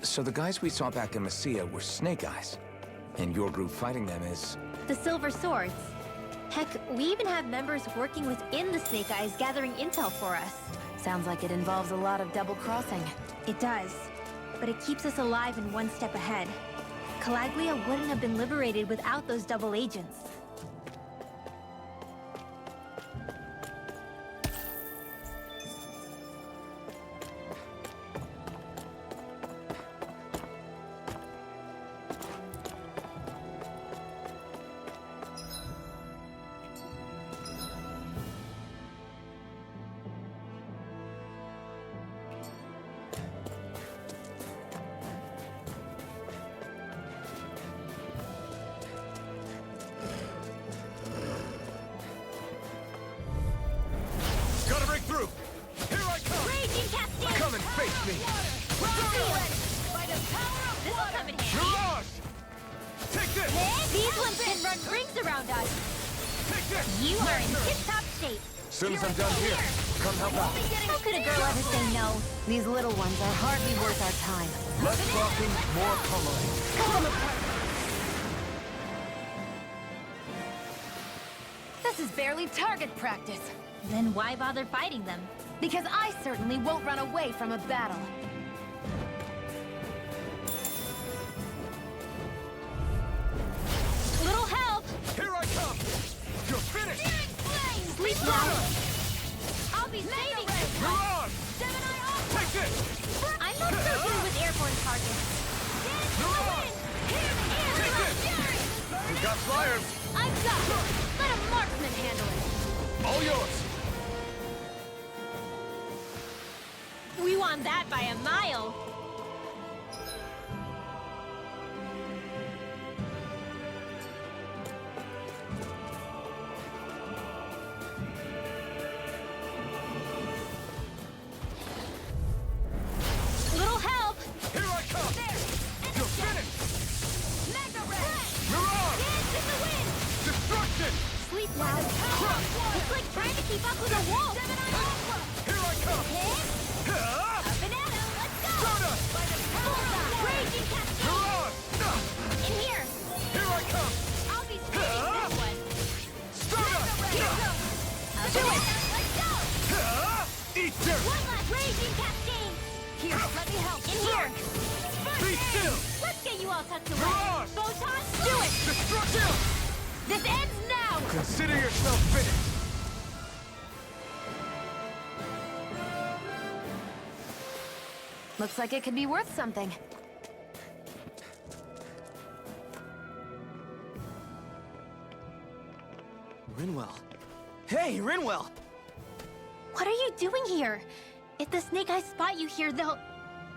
So the guys we saw back in Messia were Snake Eyes, and your group fighting them is... The Silver Swords. Heck, we even have members working within the Snake Eyes gathering intel for us. Sounds like it involves a lot of double-crossing. It does, but it keeps us alive and one step ahead. Calaglia wouldn't have been liberated without those double agents. Gotta break through! Here I come! Raging Cascade! Come and face me! This'll come in handy. Mirage! Take this! These ones can run rings around us. Take this! You are in tip-top shape. Soon as I'm done here, come help out. How could a girl ever say no? These little ones are hardly worth our time. Less talking, more pummeling. This is barely target practice. Then why bother fighting them? Because I certainly won't run away from a battle. Little help! Here I come! You're finished! Sleep now. I'll be saving you. Mirage! Take this! I'm not so good with airborne targets. Mirage! Take this! We got flyers! I've got it. Let a marksman handle it. All yours! We won that by a mile. Little help! Here I come! You're finished! Mirage! Dance in the wind! Destruction! Sleep now. It's like trying to keep up with a wolf. Here I come! Up and at 'em. Let's go! Soda! Bullseye. Raging Cascade! Mirage! In here! Here I come! I'll be saving this one. Soda! Do it! Let's go! Eat dirt! One last Raging Cascade! Here, let me help. In here! Be still! Let's get you all tucked away. Mirage! Photon, do it! Destruction! This ends now! Consider yourself finished! Looks like it could be worth something. Rinwell. Hey, Rinwell! What are you doing here? If the Snake Eyes spot you here, they'll...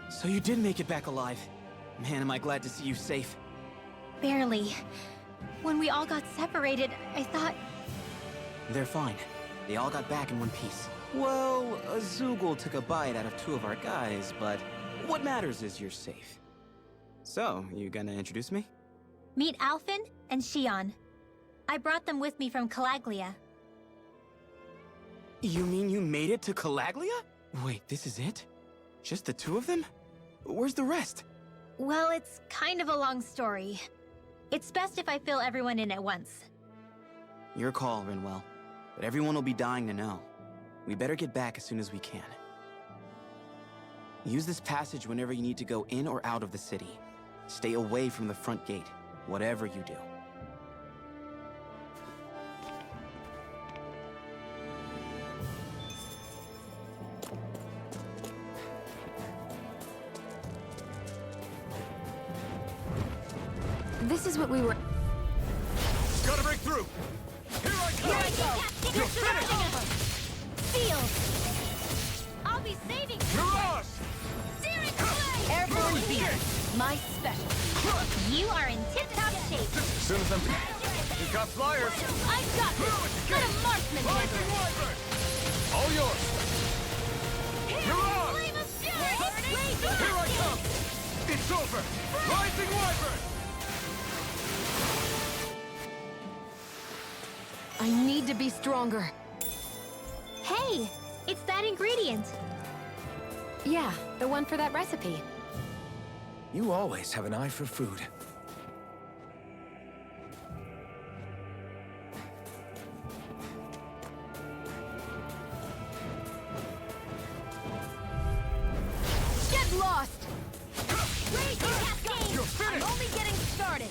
So you did make it back alive. Man, am I glad to see you safe. Barely. When we all got separated, I thought... They're fine. They all got back in one piece. Well, Azugul took a bite out of 2 of our guys, but what matters is you're safe. So, you gonna introduce me? Meet Alphen and Shion. I brought them with me from Calaglia. You mean you made it to Calaglia? Wait, this is it? Just the 2 of them? Where's the rest? Well, it's kind of a long story. It's best if I fill everyone in at once. Your call, Rinwell. But everyone will be dying to know. We better get back as soon as we can. Use this passage whenever you need to go in or out of the city. Stay away from the front gate, whatever you do. This is what we were... Gotta break through! Here I come! You're finished! Sealed! I'll be saving you! Mirage! Searing Flame! Airborne beer. My special. You are in tip-top shape. As soon as I'm... You got flyers! I've got this! Let a marksman handle it! Wyvern! All yours! Mirage! Flame of fury! Here I come! It's over! Rising Wyvern! I need to be stronger. Hey! It's that ingredient! Yeah, the one for that recipe. You always have an eye for food. Get lost! Wait, you're finished! I'm only getting started.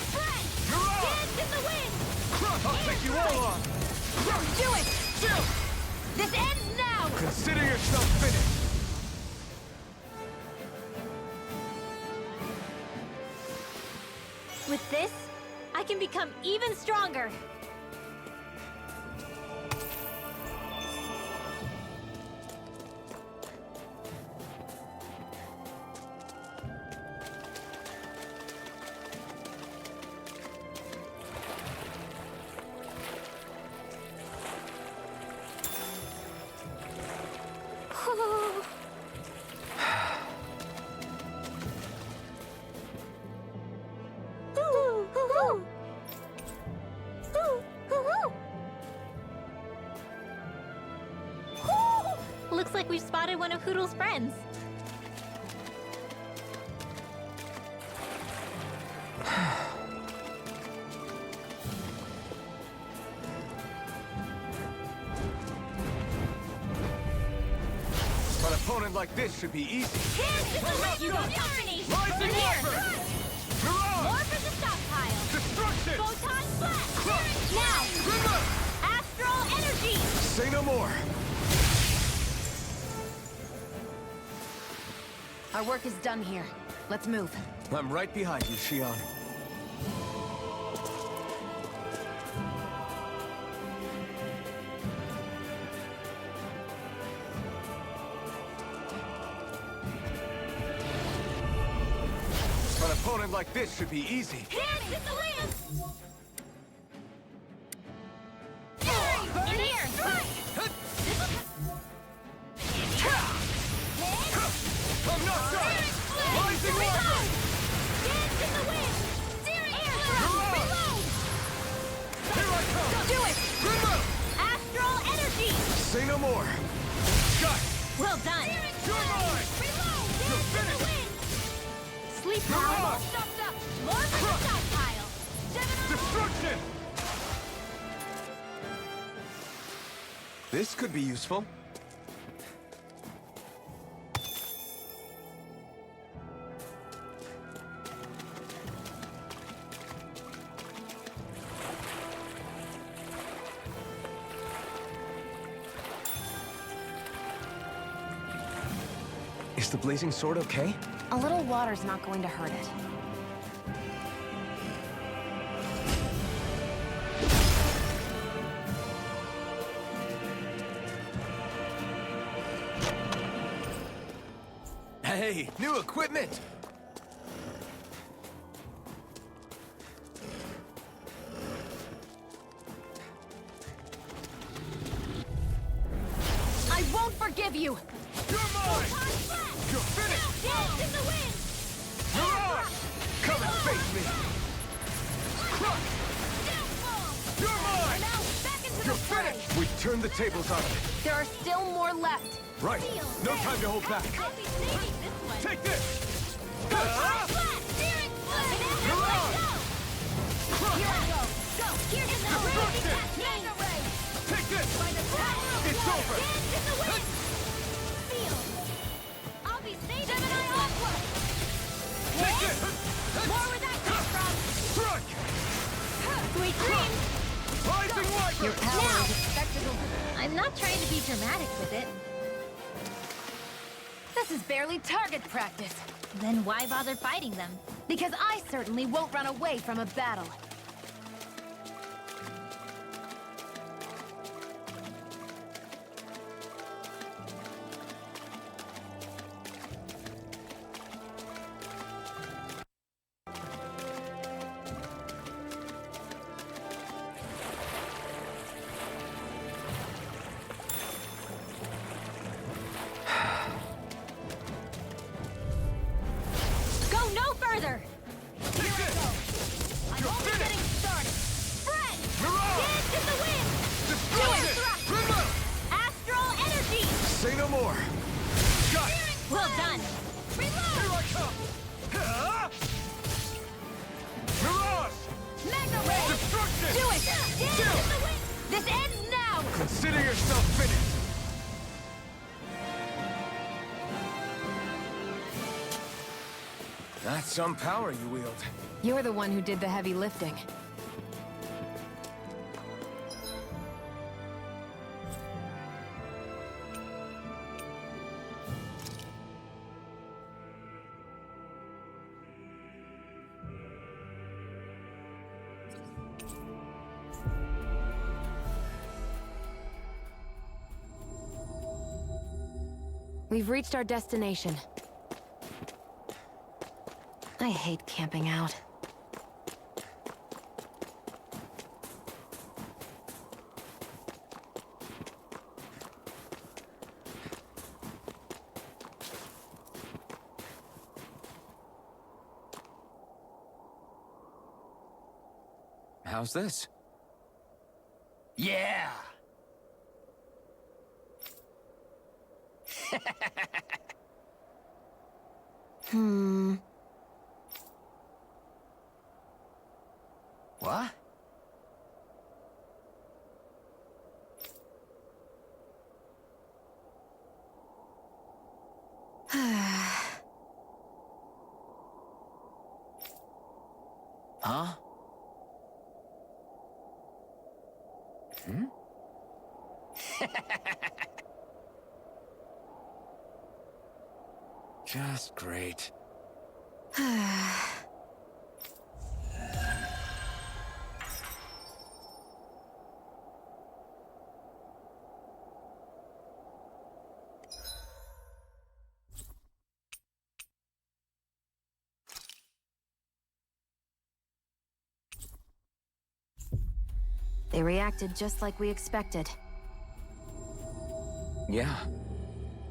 You're on! Dance in the wind! I'll take you all on! Do it! Chill! This ends now! Consider yourself finished! With this, I can become even stronger. Looks like we've spotted one of Hoodle's friends. An opponent like this should be easy. You don't company! Rising Viper! You're on! More for the stockpile! Destruction! Photon blast! Crush! Now! Grimmer! Astral energy! Say no more! Our work is done here. Let's move. I'm right behind you, Shion. An opponent like this should be easy. Hands in the wind! In here! I'm not done! Rising Viper! Dance in the wind! You're on! Reload! Here I come! Do it! Grimmer! Astral energy! Say no more! Got it! Well done! You're mine! Reload! You're Dance in the finished! wind! Sleep You're power! on! Stopped up! More for the stockpile! Destruction! This could be useful. Is the blazing sword okay? A little water's not going to hurt it. Hey, new equipment! I won't forgive you! You're mine! You're finished! Dance in the wind! You're on! Come and face me! Crush! You're mine! Now, back into You're the fray! finished! We turned the tables on it. There are still more left. Right. No time to hold back. I'll be saving this one! Take this! Flat! Steering flat! You're on! Crush! Here I go! Go! Here's the Destruction! Mega ray! Take this! It's over! Dance in the wind! Feel! I'll be saving Gemini Aqua! Take this! More where that came from! Strike! Sweet dreams! Rising Viper! Power is expected to... I'm not trying to be dramatic with it. This is barely target practice. Then why bother fighting them? Because I certainly won't run away from a battle. Go no further! Take this! You're Only finished! getting started! Spread! You're on! Dance in the wind! Destruction! Thrust! Grimmer! Astral energy! Say no more! Got it! Well done! Here I come! yourself finished! That's some power you wield. You're the one who did the heavy lifting. We've reached our destination. I hate camping out. How's this? Yeah! What? Huh? Just great. They reacted just like we expected. Yeah.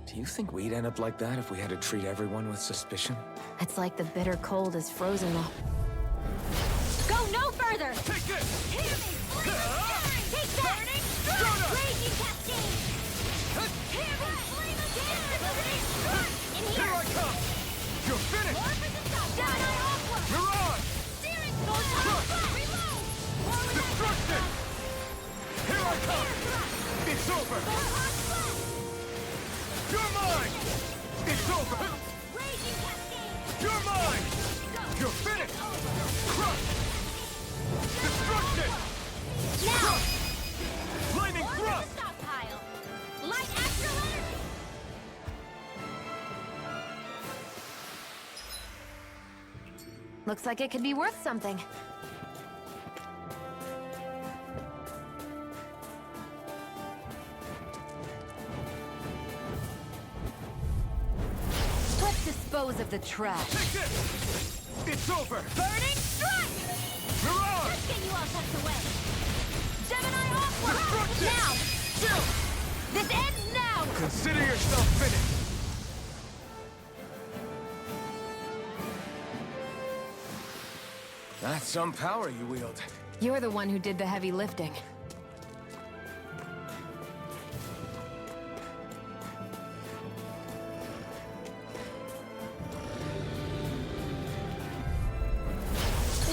Do you think we'd end up like that if we had to treat everyone with suspicion? It's like the bitter cold is frozen the... Go no further! Take this! Hear me! Take that! Raging cascade! Hear me! In Here here! I come! You're finished! Gemini Aqua! Mirage! Steering goes off! Reload! Destruction! Here I come! It's over! You're mine! It's over! Raging cascade! You're mine! You're finished! Crush! Destruction! Now! Lightning thrust! Stockpile! Light astral energy! Looks like it could be worth something. Let's dispose of the trash. Take this! It's over! Burning strike! Mirage! Let's get you all tucked away! Gemini Aqua! Destruction! Now! Still! This ends now! Consider yourself finished! That's some power you wield. You're the one who did the heavy lifting.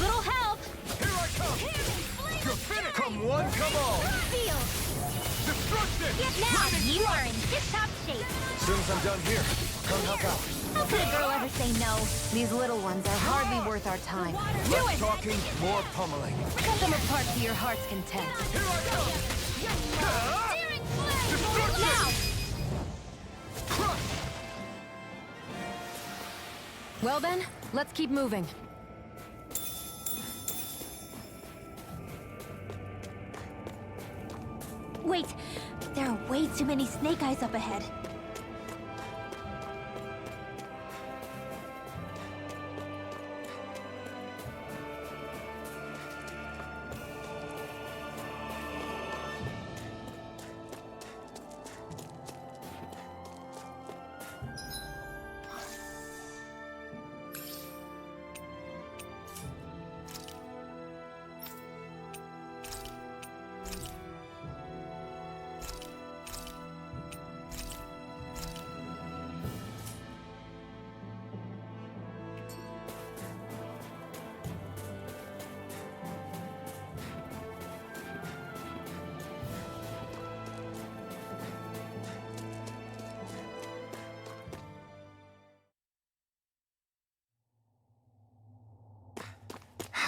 Little help! Here I come! Hear me! Flame You're of finished! fury! Come one, come all! Feel! Destruction! Now you are in tip-top shape! As soon as I'm done here, come help out. How could a girl ever say no? These little ones are hardly worth our time. Do Less it! talking, more pummeling. Cut them apart to your heart's content. Here I come! Searing flame! Destruction! Now! Crush! Well then, let's keep moving. Wait! There are way too many snake eyes up ahead.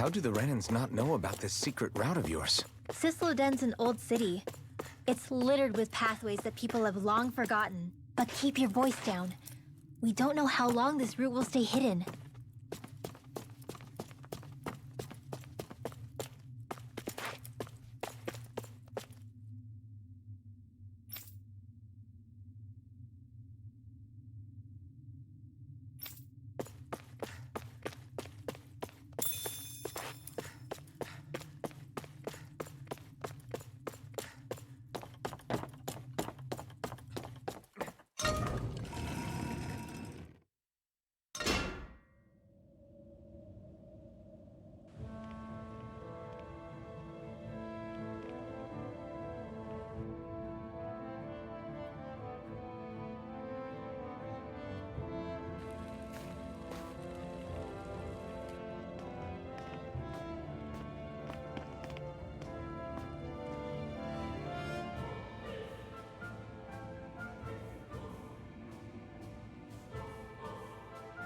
How do the Renans not know about this secret route of yours? Cisloden's an old city. It's littered with pathways that people have long forgotten. But keep your voice down. We don't know how long this route will stay hidden.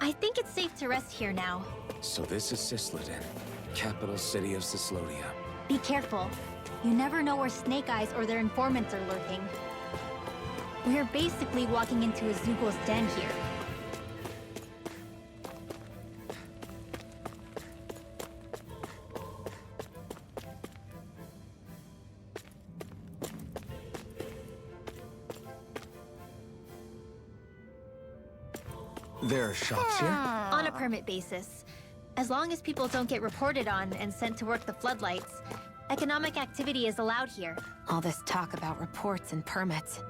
I think it's safe to rest here now. So this is Cisloden, capital city of Cyslodia. Be careful. You never know where Snake Eyes or their informants are lurking. We're basically walking into a Zugul's den here. There are shops here? On a permit basis. As long as people don't get reported on and sent to work the floodlights, economic activity is allowed here. All this talk about reports and permits.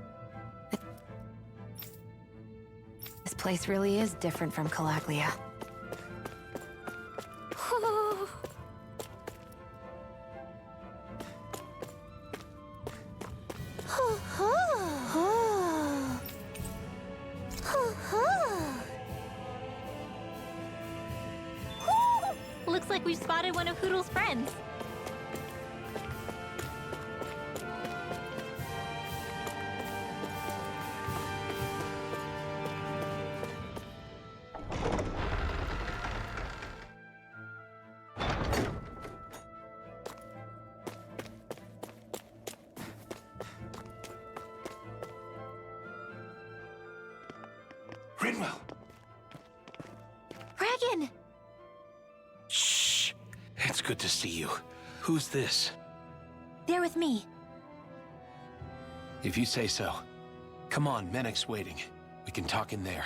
This place really is different from Calaglia. Looks like we've spotted one of Hootl's friends. Rinwell! Dragon! Shh! It's good to see you. Who's this? They're with me. If you say so. Come on, Menek's waiting. We can talk in there.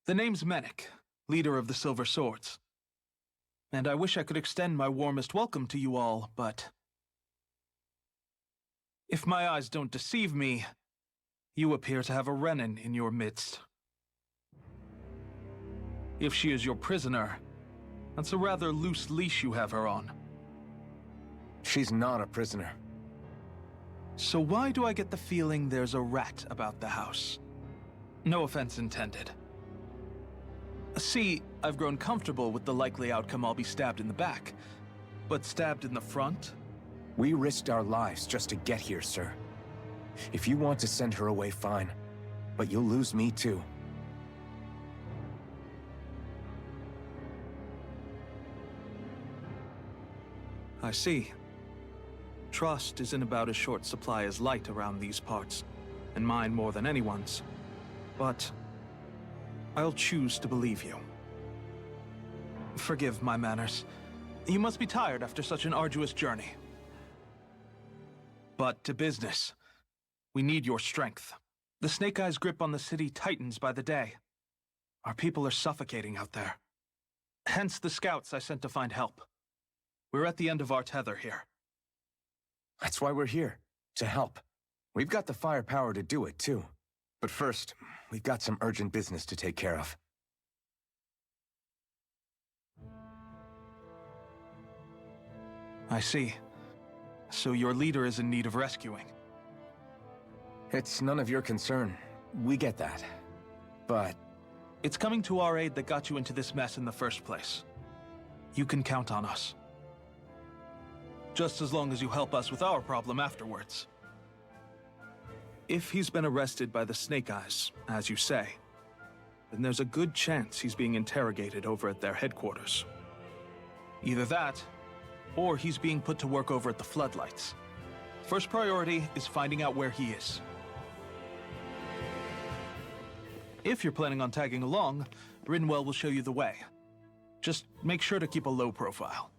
The name's Menek, leader of the Silver Swords. And I wish I could extend my warmest welcome to you all, but if my eyes don't deceive me, you appear to have a Renan in your midst. If she is your prisoner, that's a rather loose leash you have her on. She's not a prisoner. So why do I get the feeling there's a rat about the house? No offense intended. See, I've grown comfortable with the likely outcome I'll be stabbed in the back, but stabbed in the front? We risked our lives just to get here, sir. If you want to send her away, fine. But you'll lose me too. I see. Trust is in about as short supply as light around these parts, and mine more than anyone's. But I'll choose to believe you. Forgive my manners. You must be tired after such an arduous journey. But to business. We need your strength. The Snake Eyes' grip on the city tightens by the day. Our people are suffocating out there. Hence the scouts I sent to find help. We're at the end of our tether here. That's why we're here, to help. We've got the firepower to do it, too. But first, we've got some urgent business to take care of. I see. So your leader is in need of rescuing. It's none of your concern. We get that. But It's coming to our aid that got you into this mess in the first place. You can count on us. Just as long as you help us with our problem afterwards. If he's been arrested by the Snake Eyes, as you say, then there's a good chance he's being interrogated over at their headquarters. Either that, or he's being put to work over at the Floodlights. First priority is finding out where he is. If you're planning on tagging along, Rinwell will show you the way. Just make sure to keep a low profile.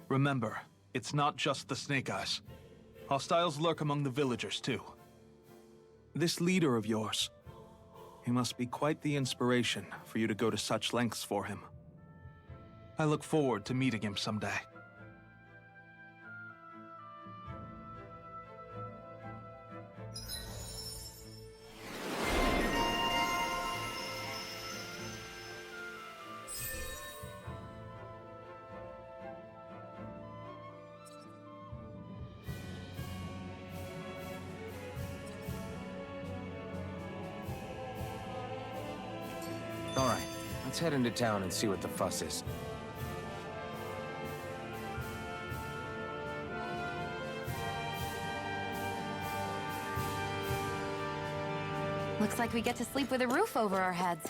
Remember, it's not just the Snake Eyes. Hostiles lurk among the villagers, too. This leader of yours, he must be quite the inspiration for you to go to such lengths for him. I look forward to meeting him someday. All right, let's head into town and see what the fuss is. Looks like we get to sleep with a roof over our heads.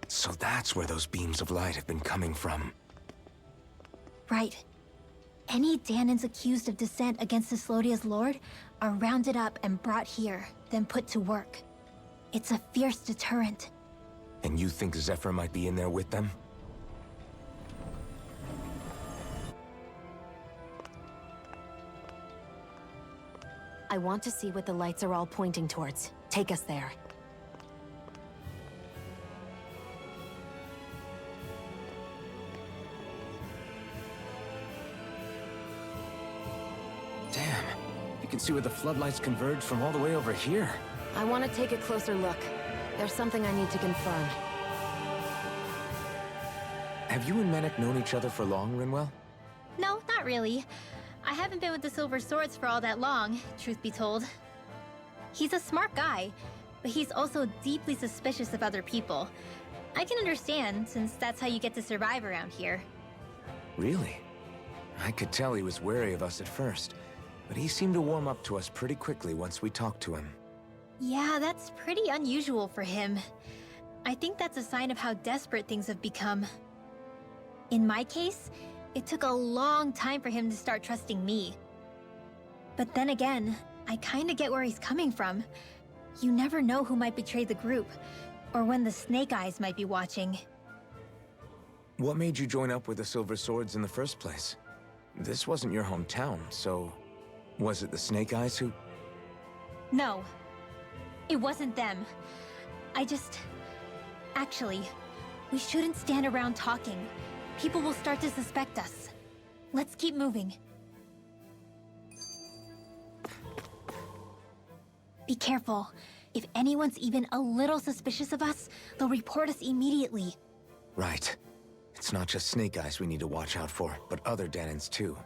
So that's where those beams of light have been coming from. Right. Any Dahnans accused of dissent against Cyslodia's lord are rounded up and brought here, then put to work. It's a fierce deterrent. And you think Zephyr might be in there with them? I want to see what the lights are all pointing towards. Take us there. Damn, you can see where the floodlights converge from all the way over here. I want to take a closer look. There's something I need to confirm. Have you and Menek known each other for long, Rinwell? No, not really. I haven't been with the Silver Swords for all that long, truth be told. He's a smart guy, but he's also deeply suspicious of other people. I can understand, since that's how you get to survive around here. Really? I could tell he was wary of us at first, but he seemed to warm up to us pretty quickly once we talked to him. Yeah, that's pretty unusual for him. I think that's a sign of how desperate things have become. In my case, it took a long time for him to start trusting me. But then again, I kinda get where he's coming from. You never know who might betray the group, or when the Snake Eyes might be watching. What made you join up with the Silver Swords in the first place? This wasn't your hometown, so... was it the Snake Eyes who... No, it wasn't them. Actually, we shouldn't stand around talking. People will start to suspect us. Let's keep moving. Be careful. If anyone's even a little suspicious of us, they'll report us immediately. Right. It's not just Snake Eyes we need to watch out for, but other Dahnans too.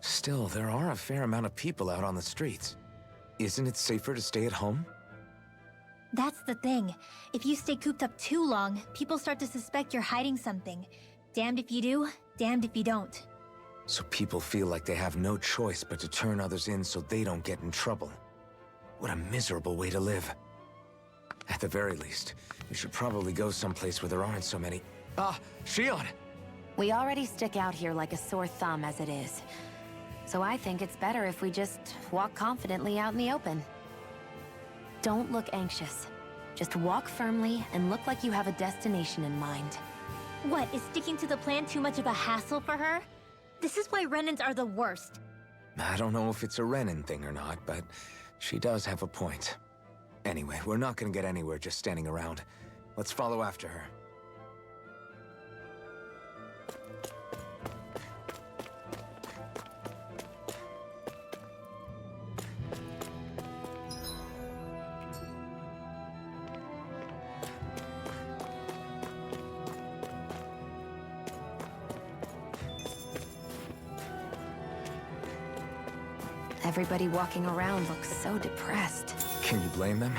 Still, there are a fair amount of people out on the streets. Isn't it safer to stay at home? That's the thing. If you stay cooped up too long, people start to suspect you're hiding something. Damned if you do, damned if you don't. So people feel like they have no choice but to turn others in so they don't get in trouble. What a miserable way to live. At the very least, we should probably go someplace where there aren't so many... Ah, Shion! We already stick out here like a sore thumb as it is. So I think it's better if we just walk confidently out in the open. Don't look anxious. Just walk firmly and look like you have a destination in mind. What, is sticking to the plan too much of a hassle for her? This is why Renans are the worst. I don't know if it's a Renan thing or not, but she does have a point. Anyway, we're not gonna get anywhere just standing around. Let's follow after her. Everybody walking around looks so depressed. Can you blame them?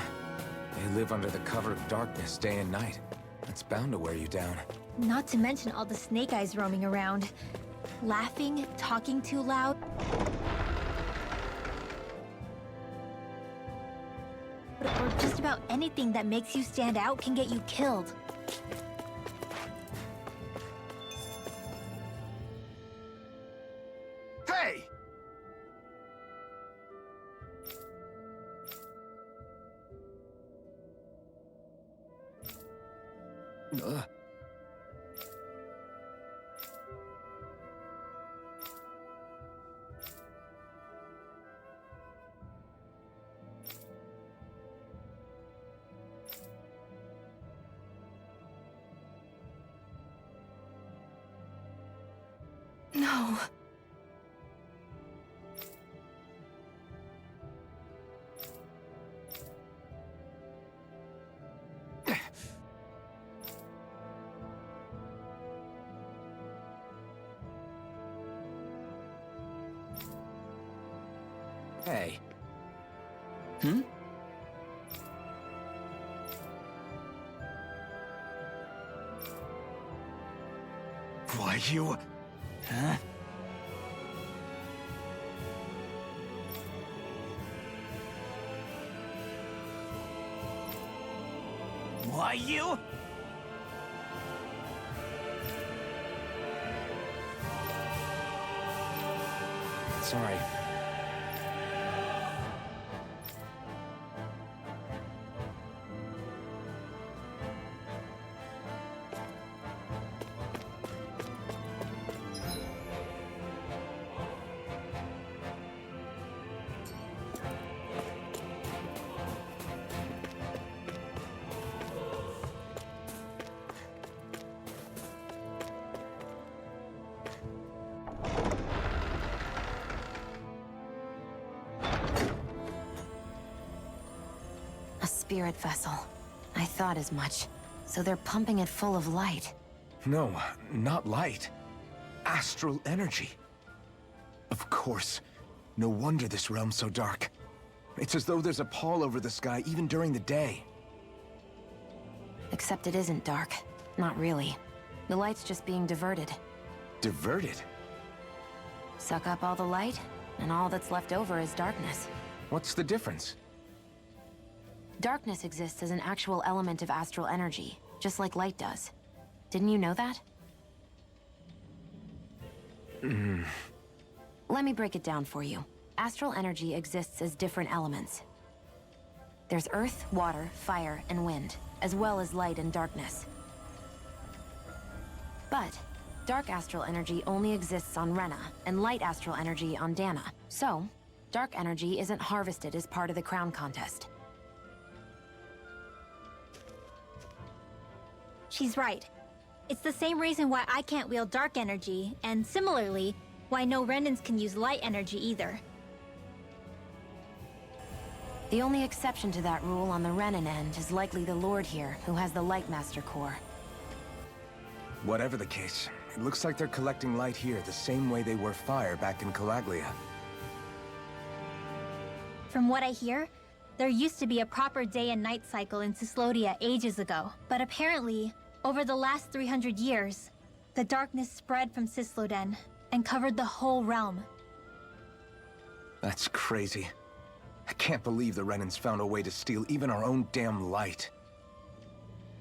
They live under the cover of darkness day and night. That's bound to wear you down. Not to mention all the snake eyes roaming around. Laughing, talking too loud. Or just about anything that makes you stand out can get you killed. Hey! No. Hey. Why, you... Huh? Why, you... Sorry. A spirit vessel. I thought as much. So they're pumping it full of light. No, not light. Astral energy. Of course. No wonder this realm's so dark. It's as though there's a pall over the sky even during the day. Except it isn't dark. Not really. The light's just being diverted. Diverted? Suck up all the light, and all that's left over is darkness. What's the difference? Darkness exists as an actual element of astral energy, just like light does. Didn't you know that? Let me break it down for you. Astral energy exists as different elements. There's earth, water, fire, and wind, as well as light and darkness. But dark astral energy only exists on Rena, and light astral energy on Dana. So, dark energy isn't harvested as part of the crown contest. She's right. It's the same reason why I can't wield dark energy, and similarly, why no Renans can use light energy either. The only exception to that rule on the Renan end is likely the Lord here, who has the Lightmaster core. Whatever the case, it looks like they're collecting light here the same way they were fire back in Calaglia. From what I hear, There used to be a proper day and night cycle in Cyslodia ages ago, but apparently, over the last 300 years, the darkness spread from Cysloden and covered the whole realm. That's crazy. I can't believe the Renans found a way to steal even our own damn light.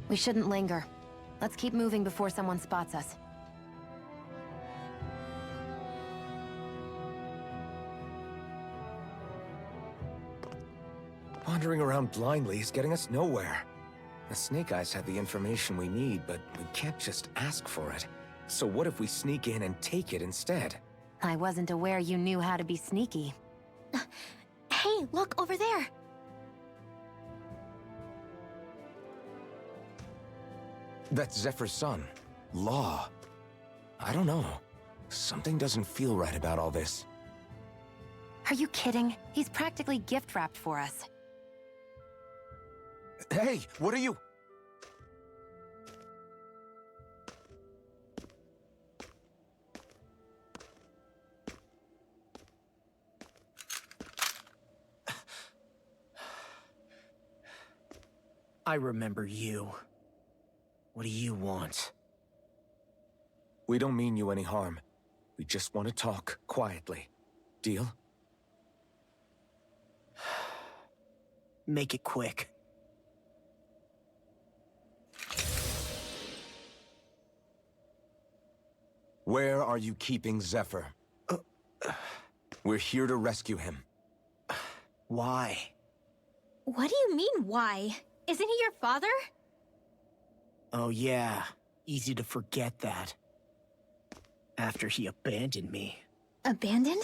We shouldn't linger. Let's keep moving before someone spots us. Wandering around blindly is getting us nowhere. The Snake Eyes have the information we need, but we can't just ask for it. So what if we sneak in and take it instead? I wasn't aware you knew how to be sneaky. Hey, look over there! That's Zephyr's son, Law. I don't know. Something doesn't feel right about all this. Are you kidding? He's practically gift-wrapped for us. Hey, what are you? I remember you. What do you want? We don't mean you any harm. We just want to talk quietly. Deal? Make it quick. Where are you keeping Zephyr? We're here to rescue him. Why? What do you mean, why? Isn't he your father? Oh yeah, easy to forget that. After he abandoned me. Abandoned?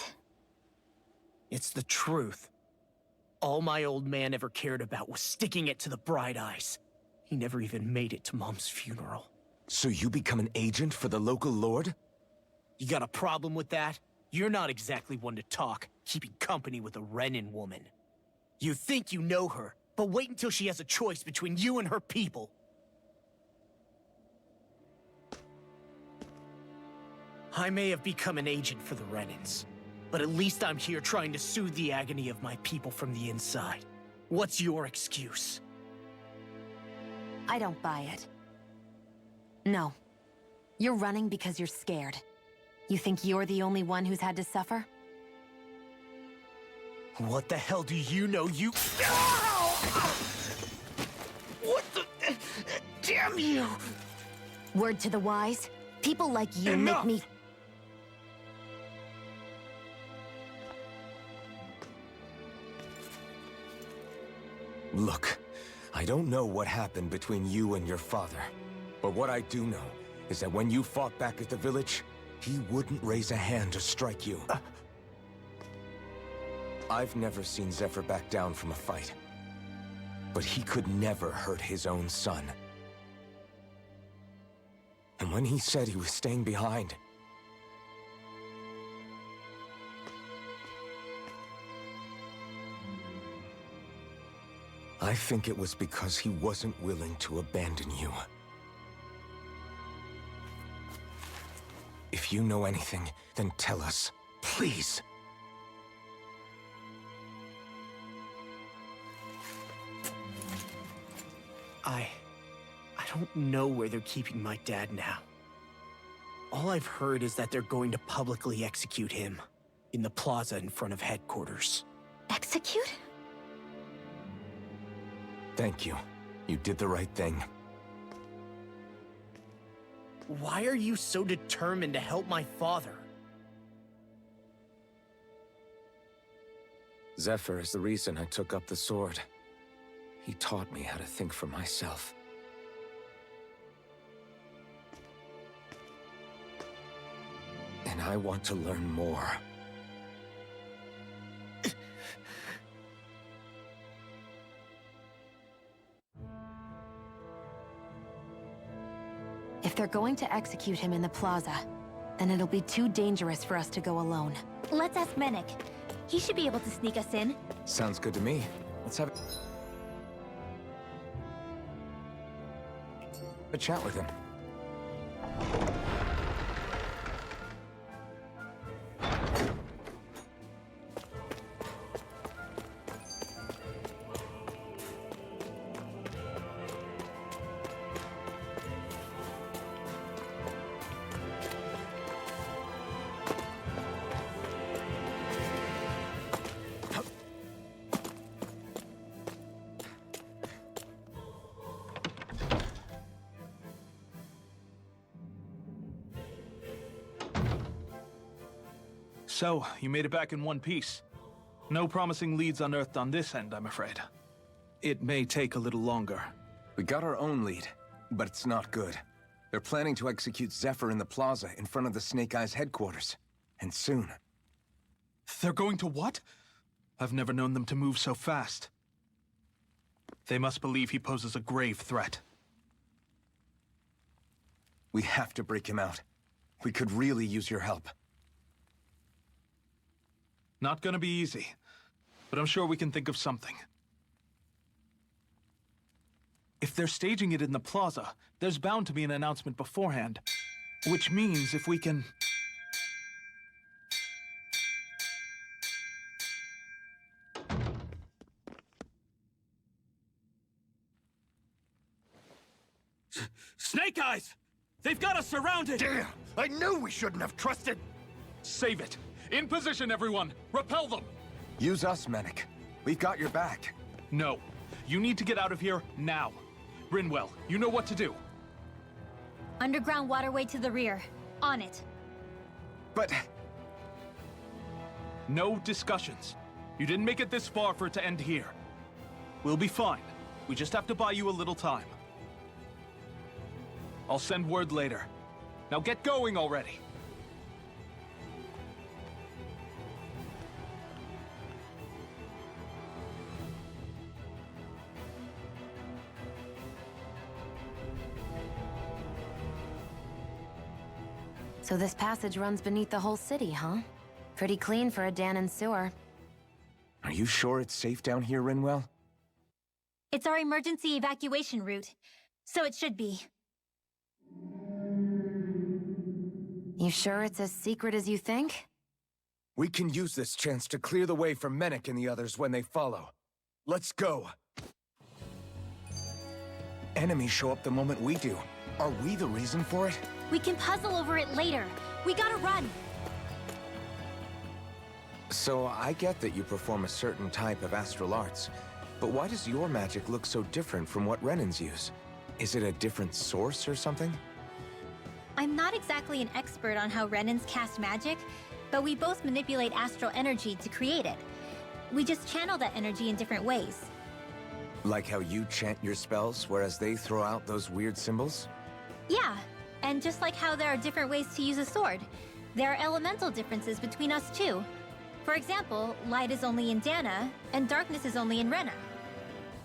It's the truth. All my old man ever cared about was sticking it to the Bright Eyes. He never even made it to Mom's funeral. So you become an agent for the local lord? You got a problem with that? You're not exactly one to talk, keeping company with a Renan woman. You think you know her, but wait until she has a choice between you and her people. I may have become an agent for the Renans, but at least I'm here trying to soothe the agony of my people from the inside. What's your excuse? I don't buy it. No. You're running because you're scared. You think you're the only one who's had to suffer? What the hell do you know, you— What the— Damn you! Word to the wise, people like you Enough! make me— Look, I don't know what happened between you and your father. But what I do know is that when you fought back at the village, he wouldn't raise a hand to strike you. I've never seen Zephyr back down from a fight. But he could never hurt his own son. And when he said he was staying behind, I think it was because he wasn't willing to abandon you. If you know anything, then tell us, please. I don't know where they're keeping my dad now. All I've heard is that they're going to publicly execute him in the plaza in front of headquarters. Execute? Thank you. You did the right thing. Why are you so determined to help my father? Zephyr is the reason I took up the sword. He taught me how to think for myself. And I want to learn more. If they're going to execute him in the plaza, then it'll be too dangerous for us to go alone. Let's ask Menik. He should be able to sneak us in. Sounds good to me. Let's have a chat with him. So, you made it back in one piece. No promising leads unearthed on this end, I'm afraid. It may take a little longer. We got our own lead, but it's not good. They're planning to execute Zephyr in the plaza in front of the Snake Eyes headquarters. And soon. They're going to what? I've never known them to move so fast. They must believe he poses a grave threat. We have to break him out. We could really use your help. Not gonna be easy, but I'm sure we can think of something. If they're staging it in the plaza, there's bound to be an announcement beforehand. Which means if we can... Snake Eyes! They've got us surrounded! Damn! I knew we shouldn't have trusted! Save it! In position, everyone! Repel them! Use us, Mennick. We've got your back. No. You need to get out of here now. Brinwell, you know what to do. Underground waterway to the rear. On it. But... No discussions. You didn't make it this far for it to end here. We'll be fine. We just have to buy you a little time. I'll send word later. Now get going already. So this passage runs beneath the whole city, huh? Pretty clean for a Danon sewer. Are you sure it's safe down here, Rinwell? It's our emergency evacuation route, so it should be. You sure it's as secret as you think? We can use this chance to clear the way for Mennick and the others when they follow. Let's go. Enemies show up the moment we do. Are we the reason for it? We can puzzle over it later. We gotta run. So I get that you perform a certain type of astral arts, but why does your magic look so different from what Renans use? Is it a different source or something? I'm not exactly an expert on how Renans cast magic, but we both manipulate astral energy to create it. We just channel that energy in different ways. Like how you chant your spells, whereas they throw out those weird symbols? Yeah, and just like how there are different ways to use a sword, there are elemental differences between us too. For example, light is only in Dana, and darkness is only in Rena.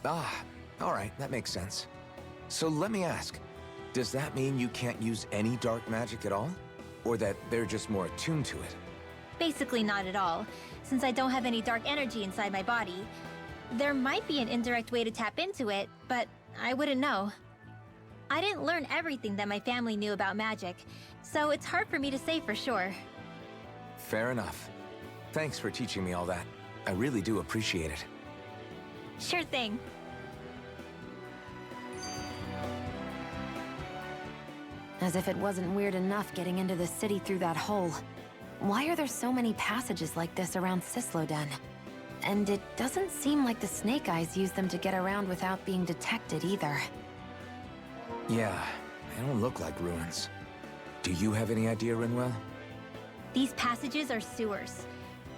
Ah, alright, that makes sense. So let me ask, does that mean you can't use any dark magic at all? Or that they're just more attuned to it? Basically not at all, since I don't have any dark energy inside my body. There might be an indirect way to tap into it, but I wouldn't know. I didn't learn everything that my family knew about magic, so it's hard for me to say for sure. Fair enough. Thanks for teaching me all that. I really do appreciate it. Sure thing. As if it wasn't weird enough getting into the city through that hole. Why are there so many passages like this around Sisloden? And it doesn't seem like the Snake Eyes use them to get around without being detected either. Yeah, they don't look like ruins. Do you have any idea, Rinwell? These passages are sewers.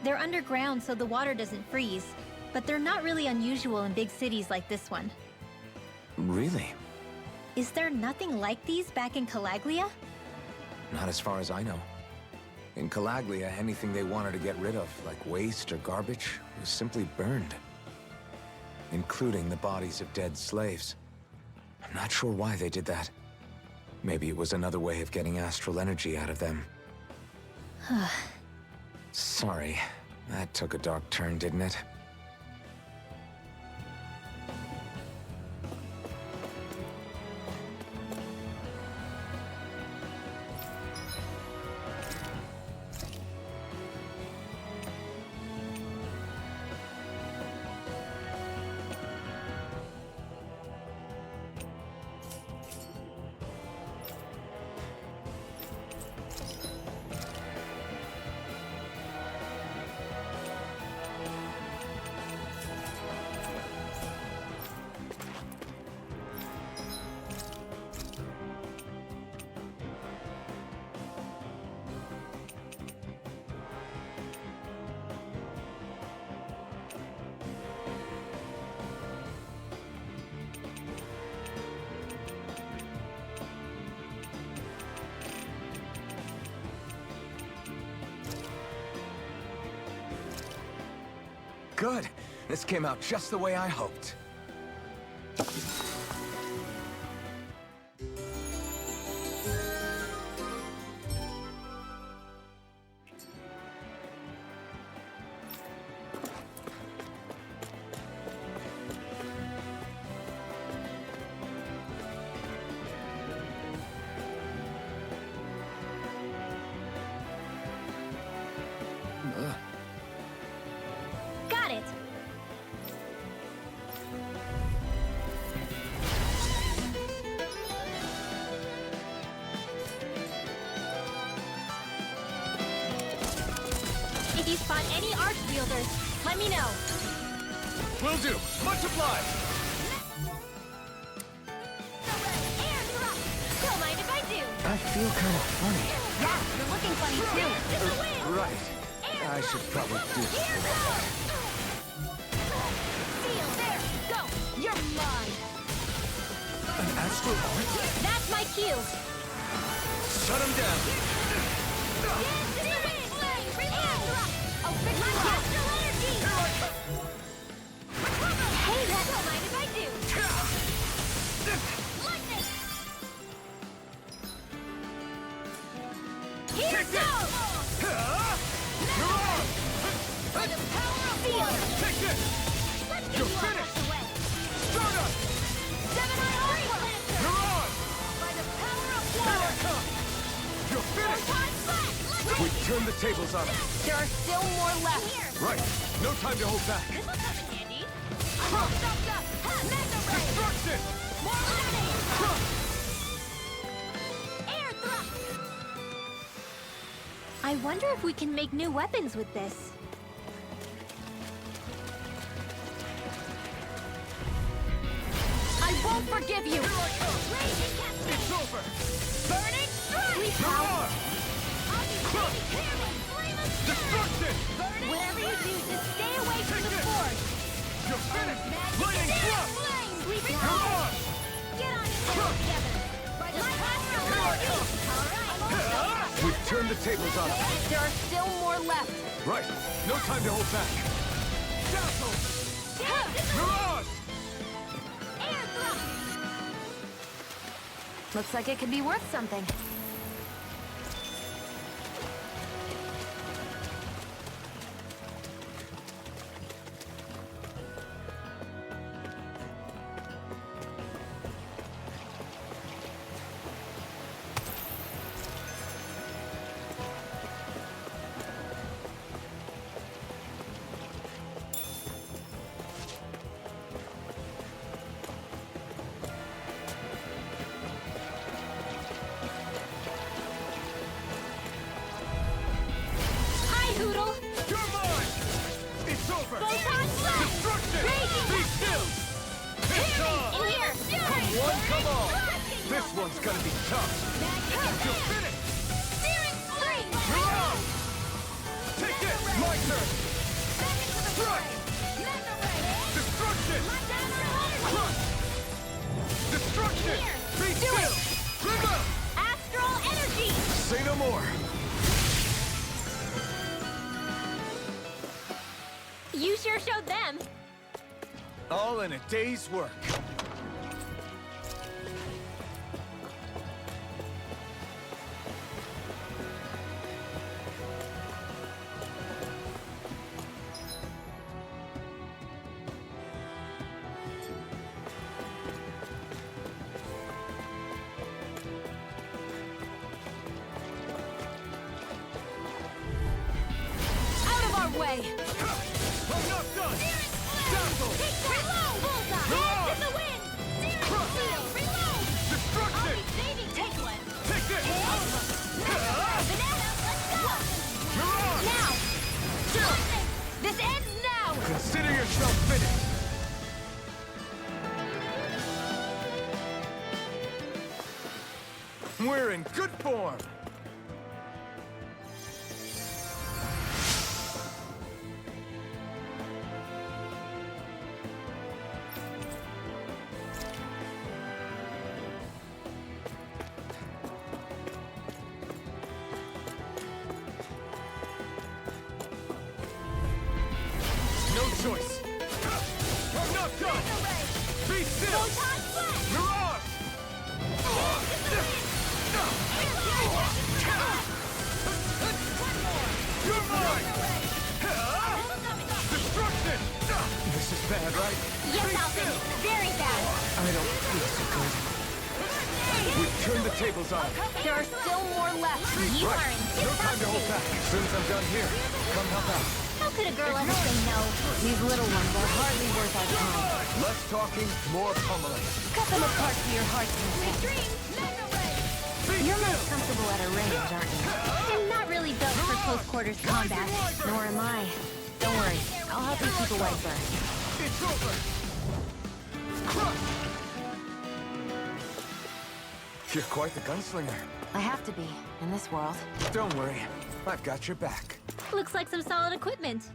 They're underground so the water doesn't freeze, but they're not really unusual in big cities like this one. Really? Is there nothing like these back in Calaglia? Not as far as I know. In Calaglia, anything they wanted to get rid of, like waste or garbage, was simply burned. Including the bodies of dead slaves. I'm not sure why they did that. Maybe it was another way of getting astral energy out of them. Sorry, that took a dark turn, didn't it? Good. This came out just the way I hoped. Got it! If you spot any arch wielders, let me know. Will do. Much obliged. Don't mind if I do. I feel kind of funny. Yeah, you're looking funny too. Right. I should probably do this. Seal, there, go! You're mine! An astral art? That's my cue! Shut him down. Hey, that don't mind if I do! Lightning! Here goes! By the power of Seal! Take this. Let's get You're you all finished. out the way! Stardust. Gemini Orb! You're on. By the power of Here I water! come. You're finished. Time flat! Let's We turned the tables on him. There are still more left. Here! Right. No time to hold back. This will come in handy. Mega Ray! Destruction. More lightning! Air thrust! I wonder if we can make new weapons with this. I won't forgive you. Raging Cascade! It's over. Burning Strike! You're on. I'll be taking care of Flame of Steel! Destruction. Burning Whatever you do, just stay away from the force! You're finished. Magic Lightning Air thrust. Flame! We You're can on. get on it together! By the power of Orgy! Alright! We've turned the tables on him. There are still more left. Right. No time to hold back. Dazzle. Yes! Mirage. Air thrust! Looks like it could be worth something. Hi, Hoodle! You're mine. It's over. Photon Blast! Destruction. Raging Be still. It's on. In here! Come one, come all. This one's gonna be tough. You're finished. Searing Flame! You're on. Take this. My turn. Strike. Destruction. Crush. Destruction. Be still. Trigger. Astral Energy! Say no more. You sure showed them. All in a day's work. Out of our way. I'm not done. Dazzle. Reload! Bullseye! Reload! In the wind! Searing Crush! Steel! Reload! I'll Destruction. be saving this one! Take this. Banana, let's go! You're on. Now! Lightning! This ends now! Consider yourself finished. We're in good form. No choice. I'm not done. Be still. Mirage. You're mine. Destruction. This is bad, right? Yes, Alvin. Very bad. I don't feel so good. We've turned the tables on. There are still more left. You are in No time to hold back. As soon as I'm done here, come help out. How could a girl ever say no? These little ones are hardly worth our time. Less talking, more pummeling. Cut them apart to your heart's content. You're most comfortable at a range, aren't you? I'm not really built for close quarters combat. Nor am I. Don't worry. I'll help you keep away first. It's over. Crush. You're quite the gunslinger. I have to be, in this world. Don't worry. I've got your back. Looks like some solid equipment.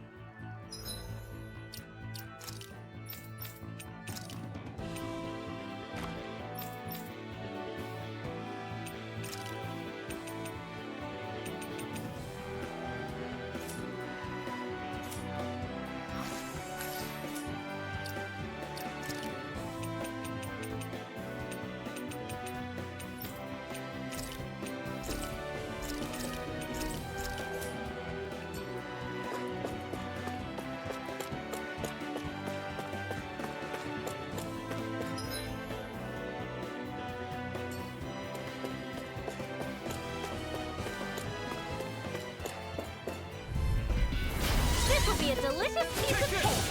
This will be a delicious piece of cake.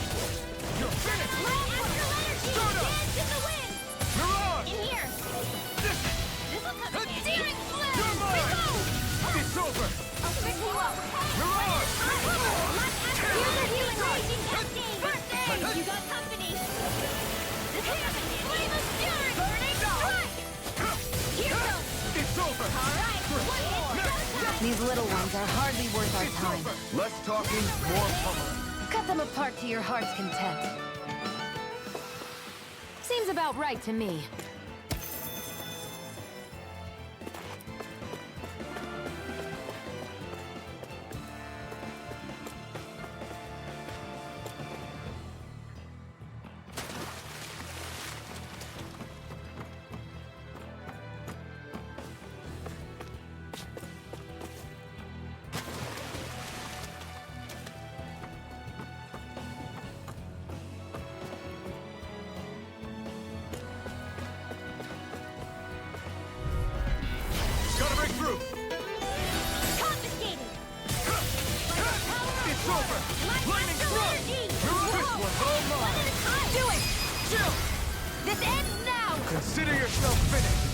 You're finished. Start up. Dance in the wind. Mirage. In here. This will come in handy. Searing flame. You're mine. It's over. I'll pick you up. Mirage. Here's a healing raging cascade. Birthday. You got company. This will come in handy. Flame of fury. Burning strike. Here goes. It's over. All right. One more. These little ones are hardly worth our It's time. over. Less talking, more pummeling. Cut them apart to your heart's content. Seems about right to me. Gotta break through. Confiscated. It's over. Lightning strike. This one's all mine. Do it. Chill. This ends now. Consider yourself finished.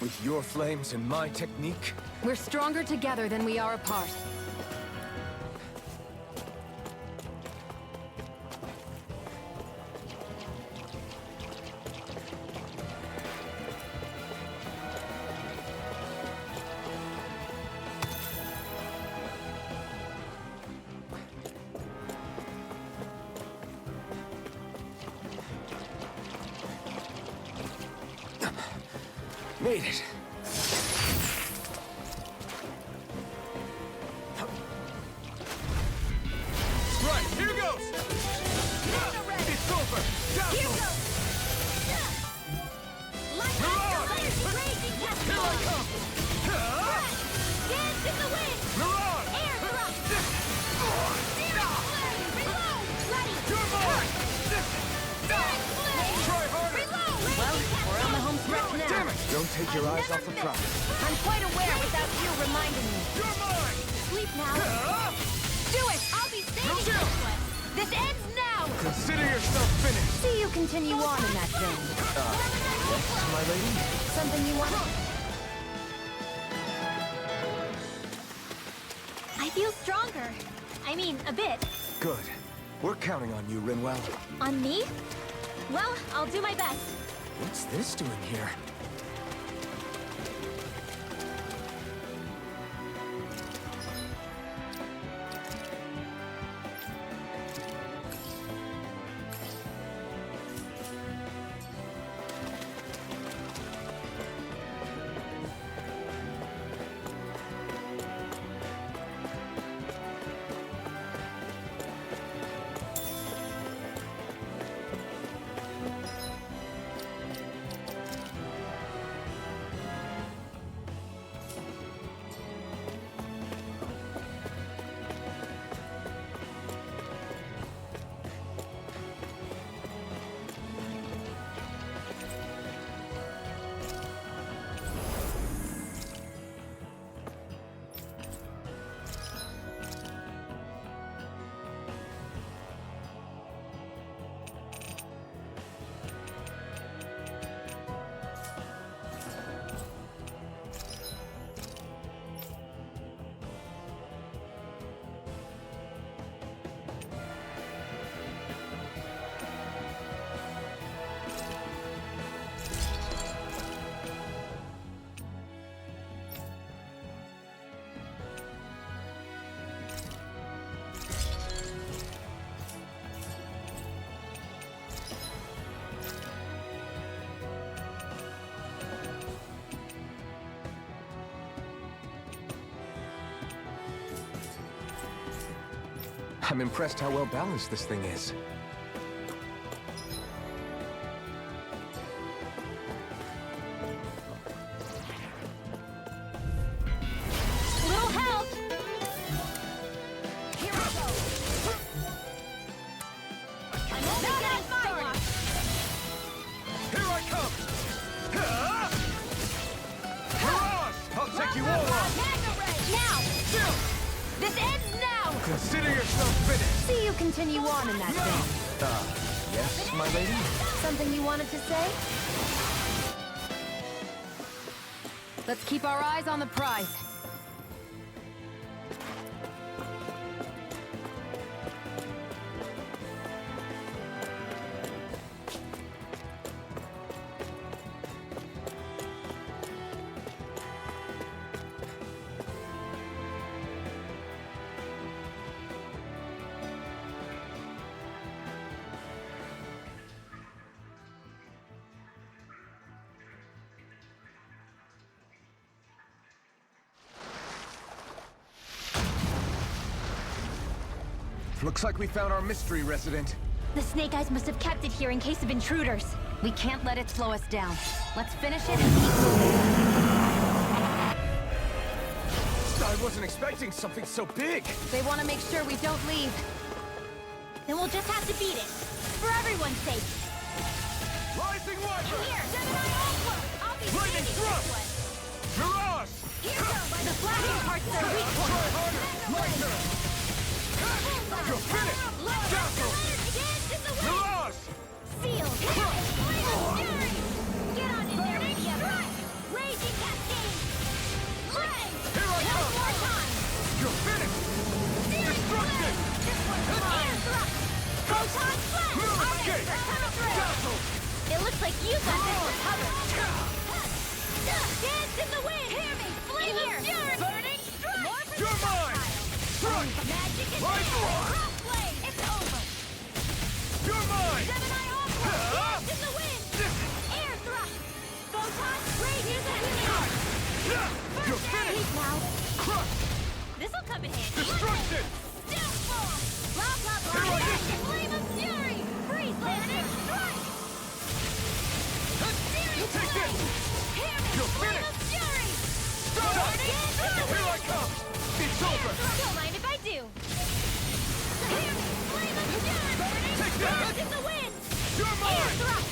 With your flames and my technique, We're stronger together than we are apart. made it. Right, here goes! It's over! Dazzle! Mirage! Here I come! Dance in the wind! Mirage! Air thrust! Reload! Ready! You're mine! Direct flame! Try harder! Reload! Well, we're on the home stretch now. Damn it! Don't take your eyes off the prize. I'm quite aware without you reminding me. You're mine! Sleep now. Do it! I'll be saving Chill. this one. This ends now! Consider yourself finished! See you continue on in that vein. Yes, my lady? Something you want? I feel stronger. I mean, a bit. Good. We're counting on you, Rinwell. On me? Well, I'll do my best. What's this doing here? I'm impressed how well balanced this thing is. Little help! Here I go. I'm only getting started. Here I come. Mirage! I'll take you all on. Now! Chill. This ends now! Consider yourself finished. See you continue on in that vein. Yes, my lady? Something you wanted to say? Let's keep our eyes on the prize. Looks like we found our mystery resident. The Snake Eyes must have kept it here in case of intruders. We can't let it slow us down. Let's finish it and keep moving. I wasn't expecting something so big. They want to make sure we don't leave. Then we'll just have to beat it. For everyone's sake. Rising Wiper! Here, Gemini Ultra! I'll be Lightning standing Thrust! this one. Mirage! Here goes the flashing parts that are weak Try points. harder! Lighter! You're finished! Dazzle! Mirage! Seal! Fury! Get on in there, idiot! Raging Cascade! Flame! Here I come! One more time! You're finished! Destruction! This one's mine! Proton Flash! Moon All right, escape! they're coming through! Dazzle! It looks like you got this covered. Dance in the wind! Hear me! Flame of Fury! Burning Strike! You're mine! Strike! Magic is Rise here! roar! Cross Blade! It's over! You're mine! Gemini Ultra! Dance in the wind! Air Thrust! Photon Radiant Heart! You're finished! Now, Crush! this'll come in handy. Destruction! Downfall! Blah, blah, blah! Here I am! Flame of Fury! Freeze Burning Strike! Take this! Hear me! You're Flame finished! of Fury! Stop! Here I come! It's over! Don't mind if I do. Hear me! Flame of Fury! Burning Take Strike that! in the wind! You're Air mine! Thrust!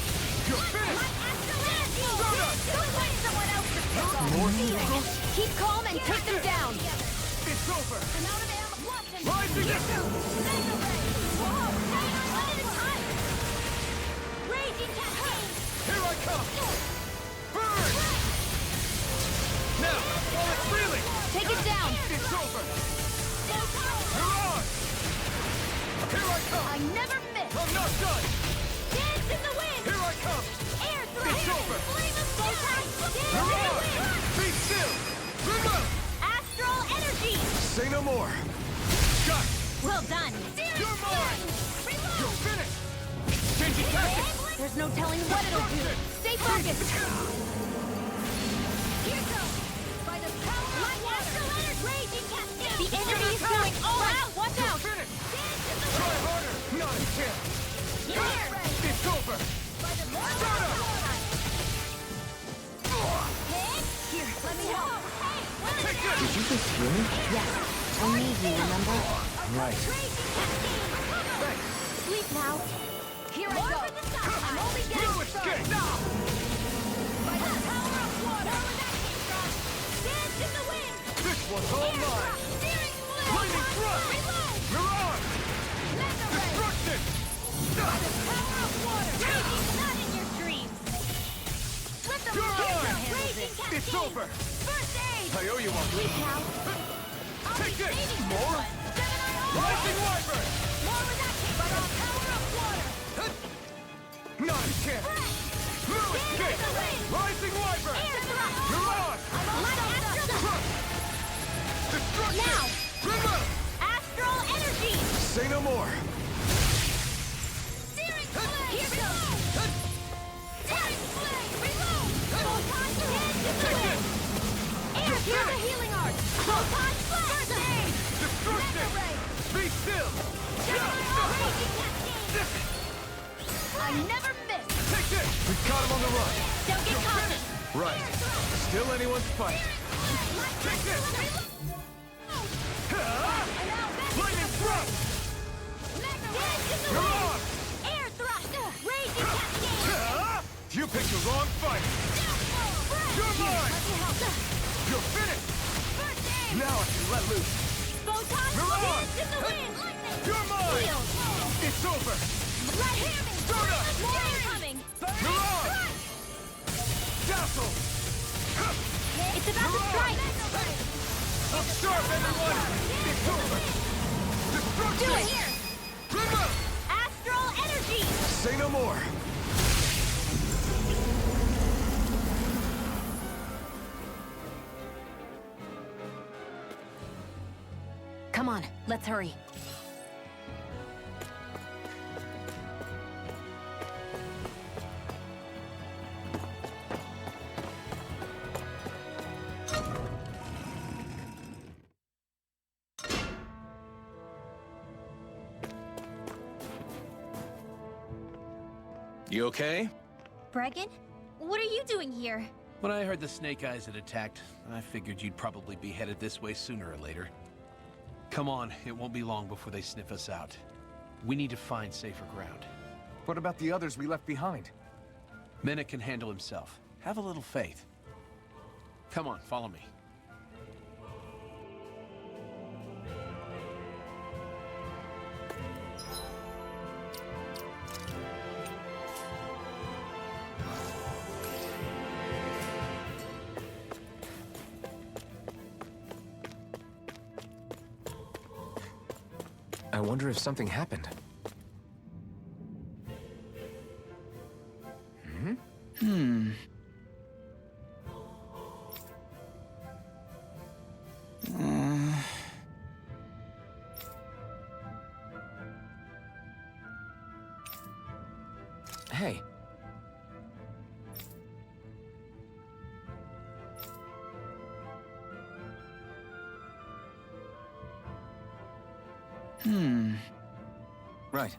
You're finished! My Astral Energy! Stardust! Don't find someone else to pick on! More Seal. Eagles? Keep calm and take them down. It's over! I'm out of ammo. Watch them. Rising! Mega Ray! Whoa! Hang on one at a time! Raging Cascade! Here I come! Burn! Now, while it's reeling! Take it down. It's over! Mirage! Here I come! I never miss. I'm not done! Dance in the wind! Here I come! Air Thrust! It's over! Flame of Fury! Dance in the Mirage! wind! Be still! Remote! Astral Energy! Say no more! Got it! Well done! You're mine! You're finished! Changing tactics! There's no telling what it'll do. Stay focused. Here goes! By the power of Astral Energy! Raging Cascade! The enemy is going all out! Watch out! Finished! Dance in the Try wind! harder! Not a chance! Here! It's over! By the Start up! Here, let me help! Hey, what is Take that? this! Did you just hear me? Yes. I need you, remember? Right. Raging Cascade! Sleep now! Here I go! I'm only Blue getting escape! by the power of water! That came from! Dance in the wind! This one's all mine! Steering wheel! Lightning thrust! Reload! Mirage! Mega Ray! Destruction! By the power of water! Raging, not in your dreams! Let them You're know! mine! Raging Cascade! It's over! First aid! I owe you one! Sleep now! I'll Take be this! saving More? one. Gemini Ultra! Rising Wiper! More where that came by the power of water! Not a chance! Blue escape! Rising Wiper! Air Thrust! Mirage! Like Astral... Crush! Destruction! Now! Remote! Astral Energy! Say no more! Steering Flame! Here goes! Steering Flame! Reload! Photon Dance in the Take wind! this! Air Pure Healing Arts! Photon Flash! First aid! Destruction! Mega Ray! Be still! I never miss! Take this! We caught him on the run. Don't get caught! Right. Still anyone's fight. Take this! Lightning thrust! You're on! Air thrust! Raging cascade! You picked the wrong fight. You're mine! You're finished! Now I can let loose. Photon! You're on! Dance in the wind! You're mine! Shield! It's over! Let him! Stardust! More incoming! You're on! Dazzle! It's about to strike! Look sharp, everyone! It's over! Destruction! Do it! Remote! Astral energy! Say no more! Come on, let's hurry. You okay? Bregan? What are you doing here? When I heard the Snake Eyes had attacked, I figured you'd probably be headed this way sooner or later. Come on, it won't be long before they sniff us out. We need to find safer ground. What about the others we left behind? Menek can handle himself. Have a little faith. Come on, follow me. I wonder if something happened. Hey. Right.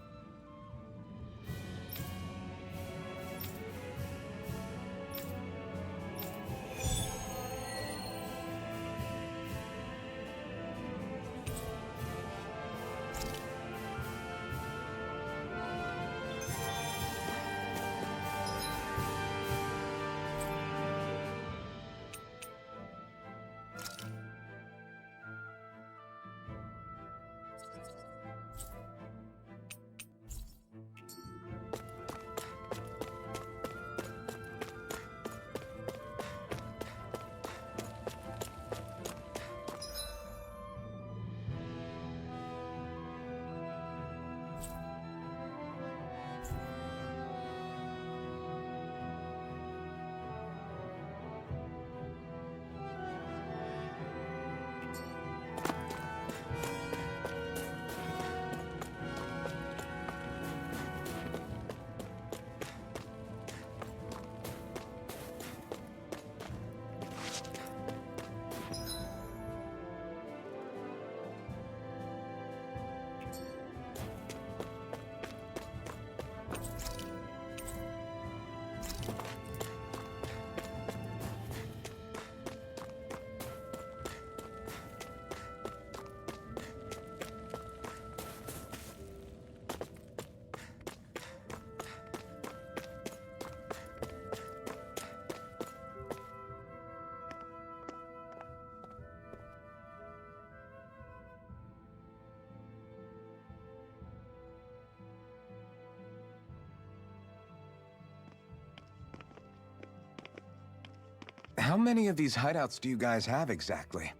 How many of these hideouts do you guys have exactly?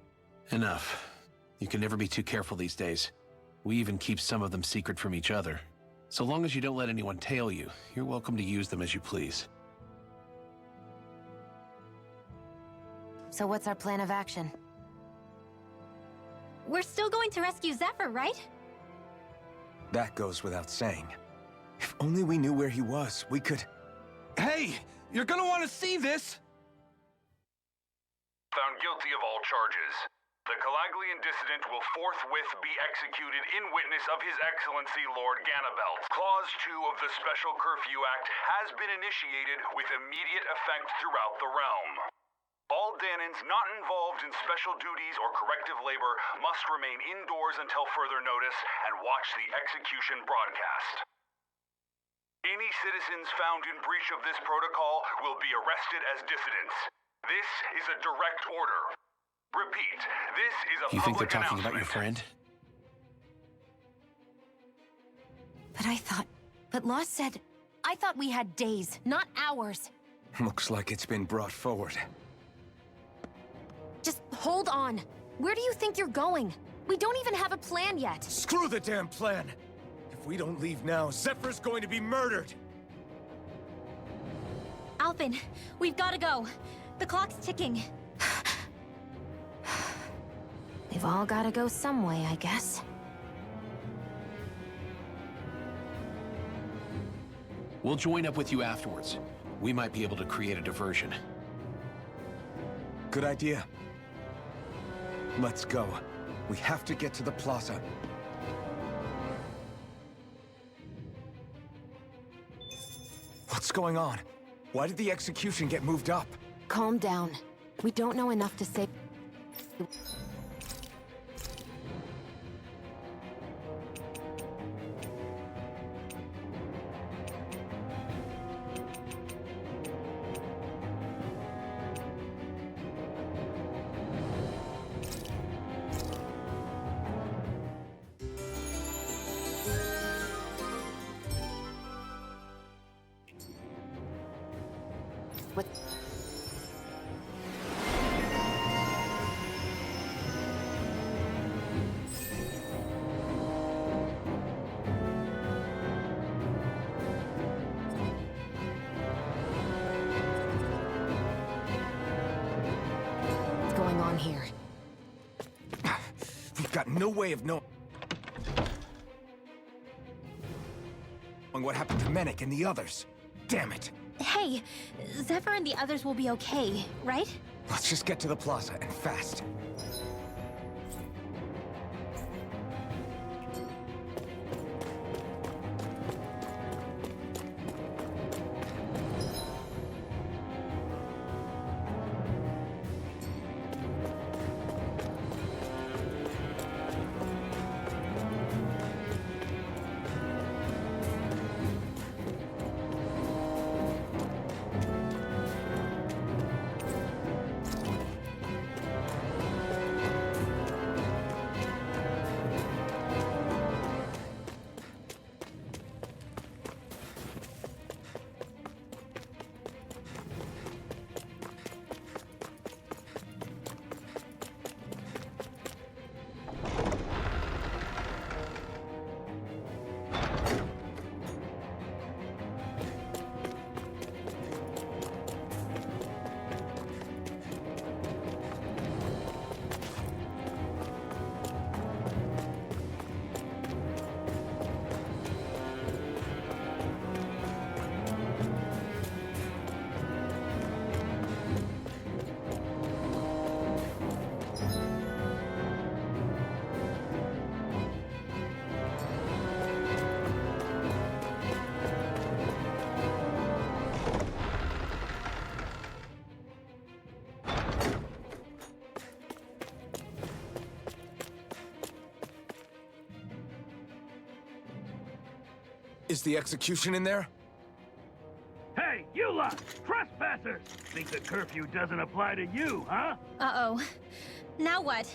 Enough. You can never be too careful these days. We even keep some of them secret from each other. So long as you don't let anyone tail you, you're welcome to use them as you please. So what's our plan of action? We're still going to rescue Zephyr, right? That goes without saying. If only we knew where he was, we could... Hey! You're gonna want to see this! Found guilty of all charges. The Calaglian dissident will forthwith be executed in witness of His Excellency Lord Ganabelt. Clause 2 of the Special Curfew Act has been initiated with immediate effect throughout the realm. All Danans not involved in special duties or corrective labor must remain indoors until further notice and watch the execution broadcast. Any citizens found in breach of this protocol will be arrested as dissidents. This is a direct order. Repeat, this is a You think they're public talking about your announcement. friend? But Law said... I thought we had days, not hours. Looks like it's been brought forward. Just hold on. Where do you think you're going? We don't even have a plan yet. Screw the damn plan! If we don't leave now, Zephyr's going to be murdered! Alphen, we've gotta go. The clock's ticking. We've all gotta go some way, I guess. We'll join up with you afterwards. We might be able to create a diversion. Good idea. Let's go. We have to get to the plaza. What's going on? Why did the execution get moved up? Calm down. We don't know enough to say... What? What's going on here? We've got no way of knowing what happened to Menik and the others. Damn it! Hey, Zephyr and the others will be okay, right? Let's just get to the plaza, and fast. Is the execution in there? Hey, you lot! Trespassers! Think the curfew doesn't apply to you, huh? Uh-oh. Now what?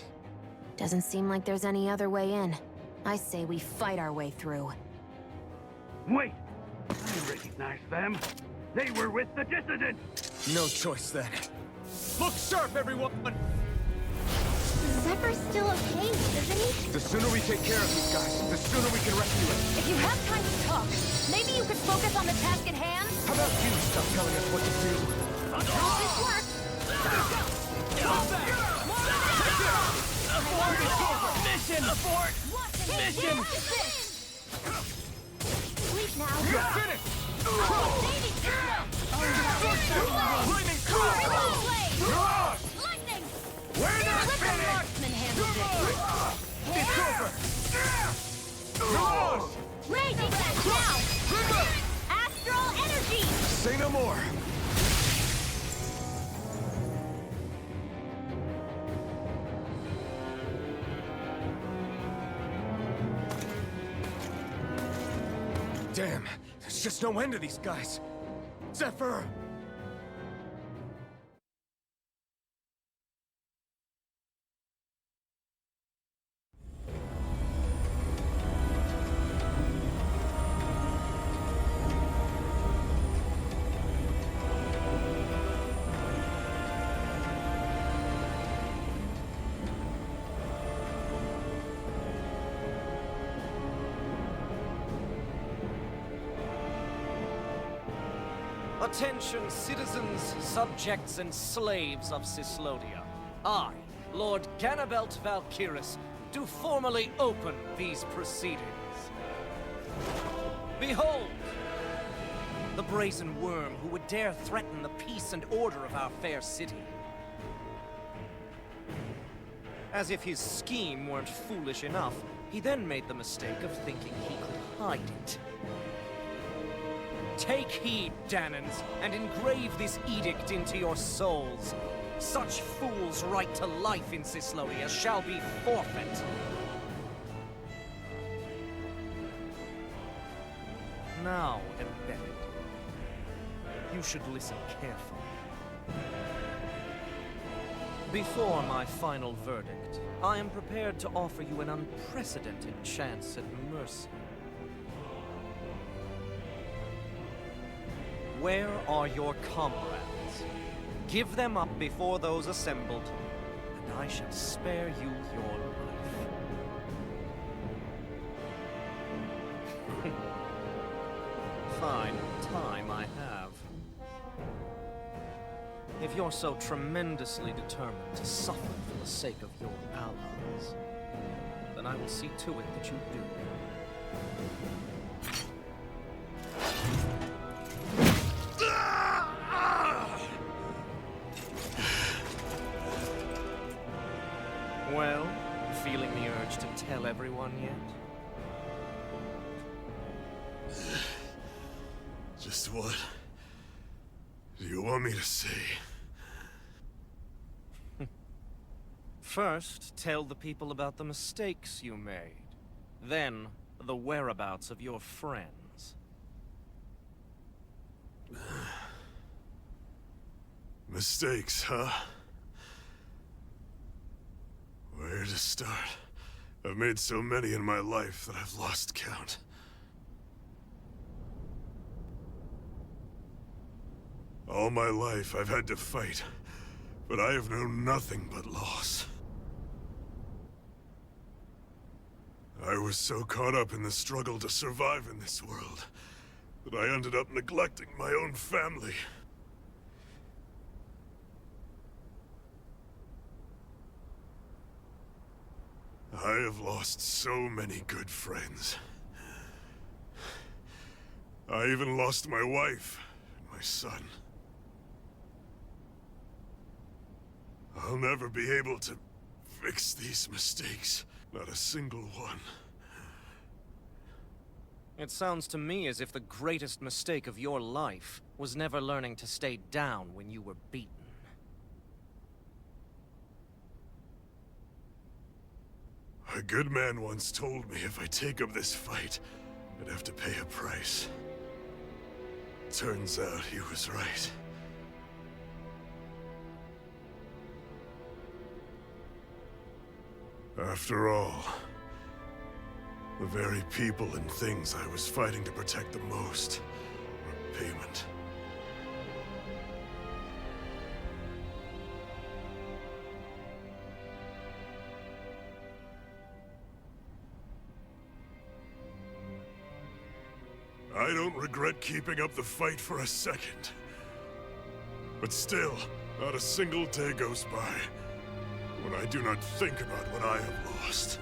Doesn't seem like there's any other way in. I say we fight our way through. Wait! I recognize them. They were with the dissident! No choice then. Look sharp, everyone! Zephyr's still okay, isn't he? The sooner we take care of these guys, the sooner we can rescue him. If you have time to talk, maybe you could focus on the task at hand? How about you stop telling us what to do? This work! Mission abort! Mission! Sleep now. You're finished! Lightning! Lightning! We're not Let the finished! marksman handle Damn, there's just no end to these guys. Zephyr! Attention, citizens, subjects, and slaves of Cyslodia. I, Lord Ganabelt Valkyris, do formally open these proceedings. Behold! The brazen worm who would dare threaten the peace and order of our fair city. As if his scheme weren't foolish enough, he then made the mistake of thinking he could hide it. Take heed, Danans, and engrave this edict into your souls. Such fools' right to life in Cyslodia shall be forfeit. Now, Embedded, you should listen carefully. Before my final verdict, I am prepared to offer you an unprecedented chance at mercy. Where are your comrades? Give them up before those assembled, and I shall spare you your life. Fine time I have. If you're so tremendously determined to suffer for the sake of your allies, then I will see to it that you do. Well, feeling the urge to tell everyone yet? Just what do you want me to say? First, tell the people about the mistakes you made. Then, the whereabouts of your friends. Mistakes, huh? Where to start? I've made so many in my life that I've lost count. All my life I've had to fight, but I have known nothing but loss. I was so caught up in the struggle to survive in this world that I ended up neglecting my own family. I have lost so many good friends. I even lost my wife and my son. I'll never be able to fix these mistakes. Not a single one. It sounds to me as if the greatest mistake of your life was never learning to stay down when you were beaten. A good man once told me if I take up this fight, I'd have to pay a price. Turns out he was right. After all, the very people and things I was fighting to protect the most were payment. I don't regret keeping up the fight for a second. But still, not a single day goes by when I do not think about what I have lost.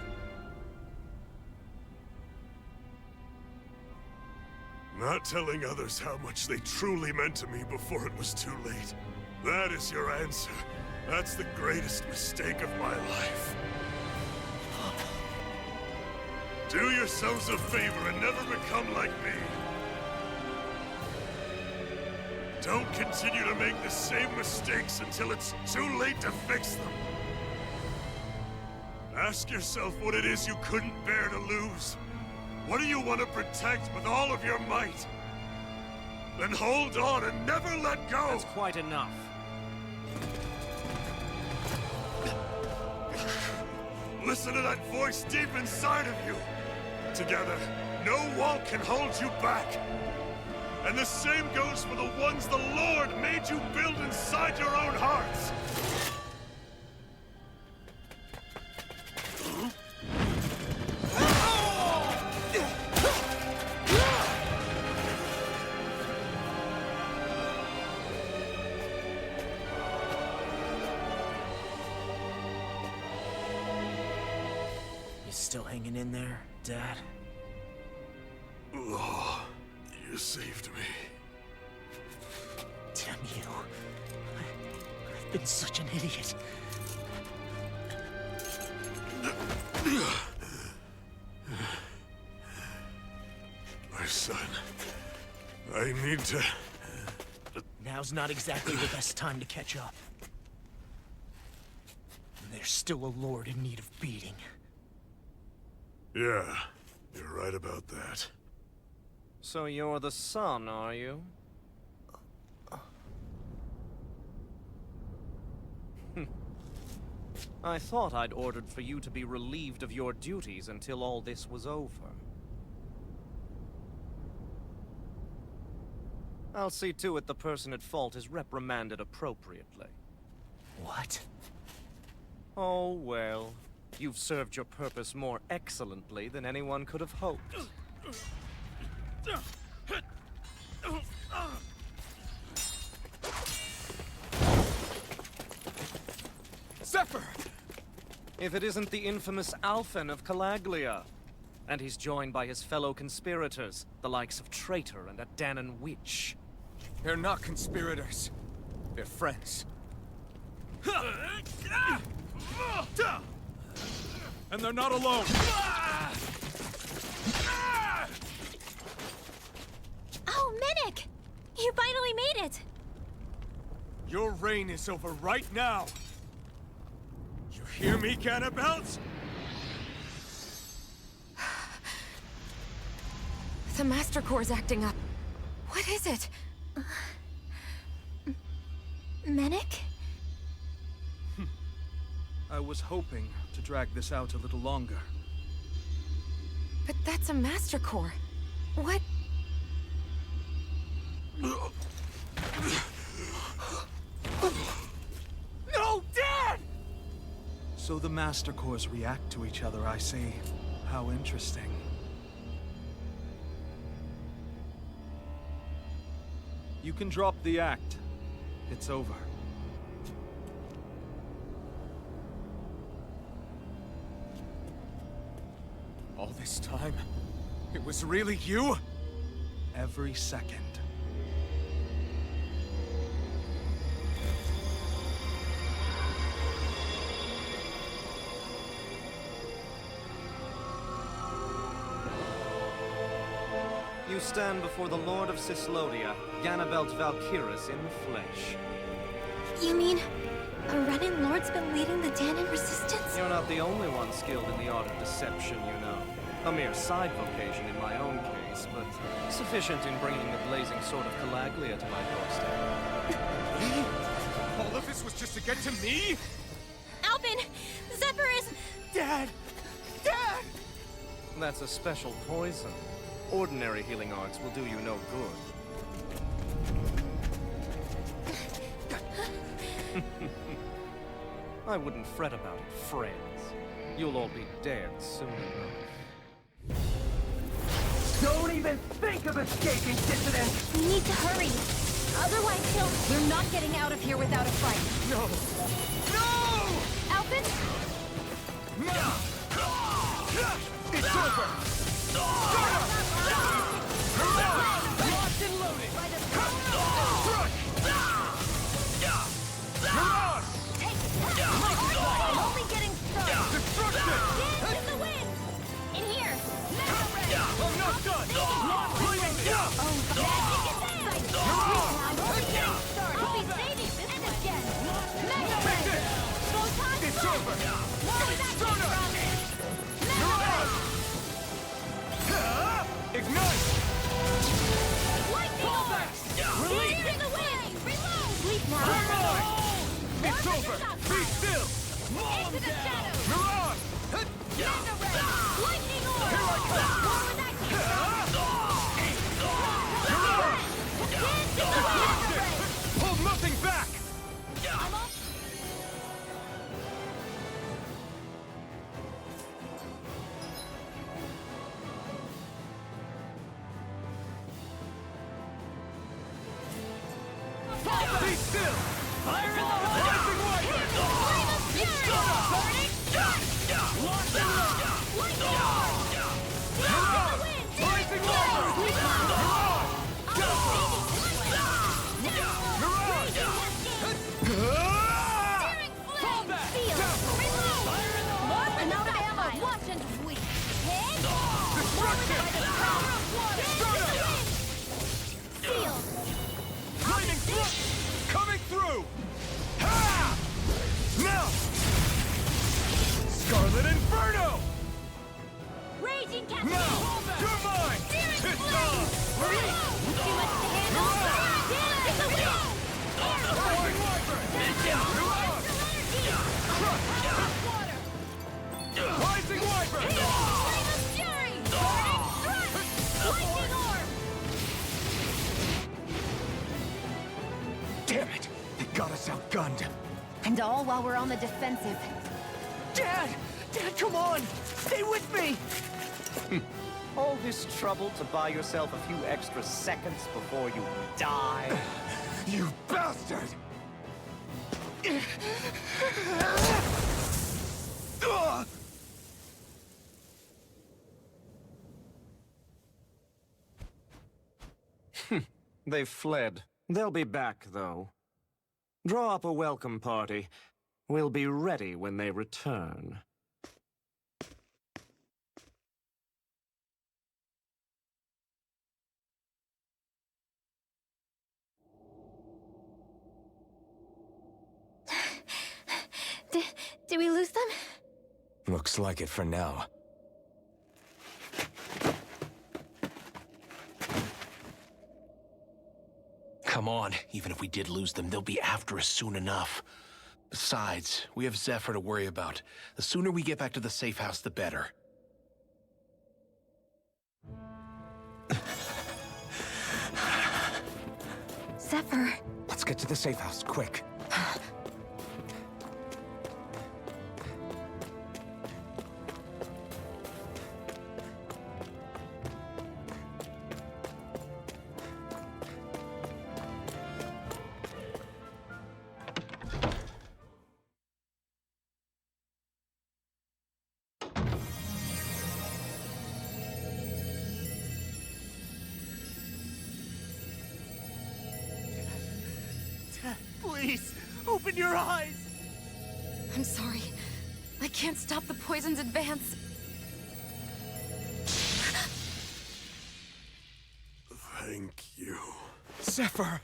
Not telling others how much they truly meant to me before it was too late. That is your answer. That's the greatest mistake of my life. Do yourselves a favor and never become like me. Don't continue to make the same mistakes until it's too late to fix them. Ask yourself what it is you couldn't bear to lose, What do you want to protect with all of your might? Then hold on and never let go! That's quite enough. Listen to that voice deep inside of you! Together, no wall can hold you back! And the same goes for the ones the Lord made you build inside your own hearts! Still hanging in there, Dad? Oh, you saved me. Damn you. I've been such an idiot. My son, I need to... Now's not exactly the best time to catch up. There's still a lord in need of beating. Yeah, you're right about that. So you're the son, are you? I thought I'd ordered for you to be relieved of your duties until all this was over. I'll see to it the person at fault is reprimanded appropriately. What? Oh, well. You've served your purpose more excellently than anyone could have hoped. Zephyr! If it isn't the infamous Alphen of Calaglia. And he's joined by his fellow conspirators, the likes of Traitor and a Danan Witch. They're not conspirators. They're friends. And they're not alone! Oh, Medic! You finally made it! Your reign is over right now! You hear me, Cannibals? The Master Core's acting up. What is it? Medic? I was hoping to drag this out a little longer. But that's a Master Core. What? No, Dad! So the Master Cores react to each other, I see. How interesting. You can drop the act. It's over. All this time, it was really you? Every second. You stand before the Lord of Cyslodia, Ganabelt Valkyris in the flesh. You mean a Renin Lord's been leading the Danan resistance? You're not the only one skilled in the art of deception, you know. A mere side vocation in my own case, but sufficient in bringing the blazing sword of Calaglia to my doorstep. Me? All of this was just to get to me? Alphen! Zephyr is... Dad! Dad! That's a special poison. Ordinary healing arts will do you no good. I wouldn't fret about it, friends. You'll all be dead soon enough. Don't even think of escaping, dissident! We need to hurry. Otherwise We're not getting out of here without a fight. No! No! Alphen? It's over! Locked and loaded! I'm only getting started. Destruction! Get in the wind! In here! Mega Ray! I'm not done! I'm only getting started. I'll be saving this again. Mega Ray! Photon It's Blast! over! More where that came from! Mega Ray! to the shadows! Mirage! Mega Ray! Lightning Orb! Here I come! More where that came from! Hold nothing back! I'm up! Be still! Fire in the hole! Rising Wyvern! Flame of Fury! Burning Strike! Lightning Rod! Lightning Orb! Mirage! Rising Wyvern! Mirage! Mirage! Searing Flame! Seal! Reload! More than enough ammo! Watch and sweep! Hit! Destruction! By the power of water! Seal! Lightning thrust! Coming through! Ha! Now! Scarlet Inferno! Raging Now! Cascade! You're mine! Searing It's Flame! on! Reload! Too much to handle! Damage! It's a wheel! Rising Wyvern! Mirage! Crush! Water! Rising Wyvern! Flame of Fury! Burning Strike! Lightning Orb! Damn it! They got us outgunned. And all while we're on the defensive. Dad! Dad, come on! Stay with me! All this trouble to buy yourself a few extra seconds before you die? You bastard! They've fled. They'll be back, though. Draw up a welcome party. We'll be ready when they return. Did we lose them? Looks like it for now. Come on. Even if we did lose them, they'll be after us soon enough. Besides, we have Zephyr to worry about. The sooner we get back to the safe house, the better. Zephyr. Let's get to the safe house, quick. Dad, please, open your eyes! I'm sorry. I can't stop the poison's advance. Thank you. Zephyr!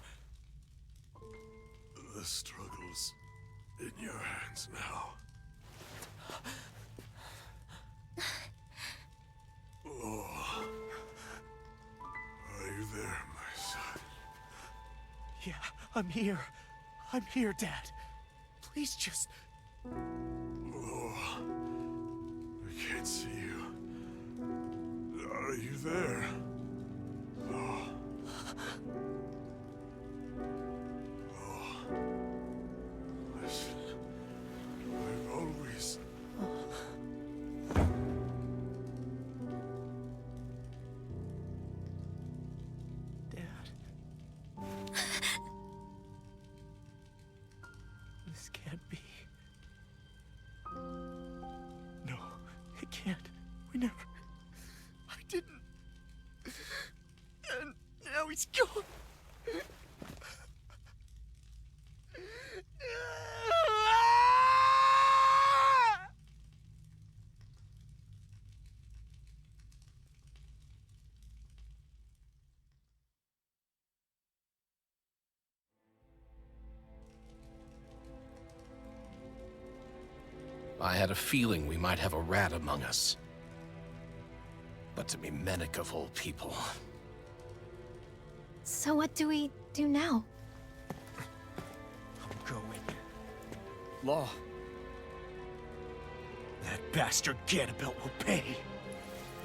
The struggle's in your hands now. Oh. Are you there, my son? Yeah, I'm here. I'm here, Dad. Please just... Oh. I can't see you. Are you there? Oh. Oh. Listen. I've always... Dad. This can't be. No, it can't. We never... I didn't. And now he's gone. I had a feeling we might have a rat among us. But to be Mennik of all people. So what do we do now? I'm going. Law. That bastard Ganabelt will pay.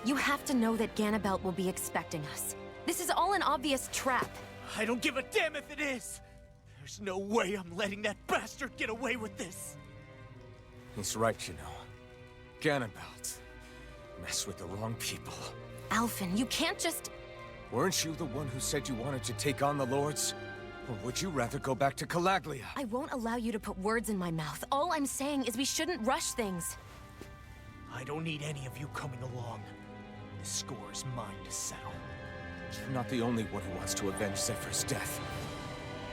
You have to know that Ganabelt will be expecting us. This is all an obvious trap. I don't give a damn if it is! There's no way I'm letting that bastard get away with this! He's right, you know. Ganabelt. Mess with the wrong people. Alphen, you can't just... Weren't you the one who said you wanted to take on the Lords? Or would you rather go back to Calaglia? I won't allow you to put words in my mouth. All I'm saying is we shouldn't rush things. I don't need any of you coming along. The score is mine to settle. You're not the only one who wants to avenge Zephyr's death.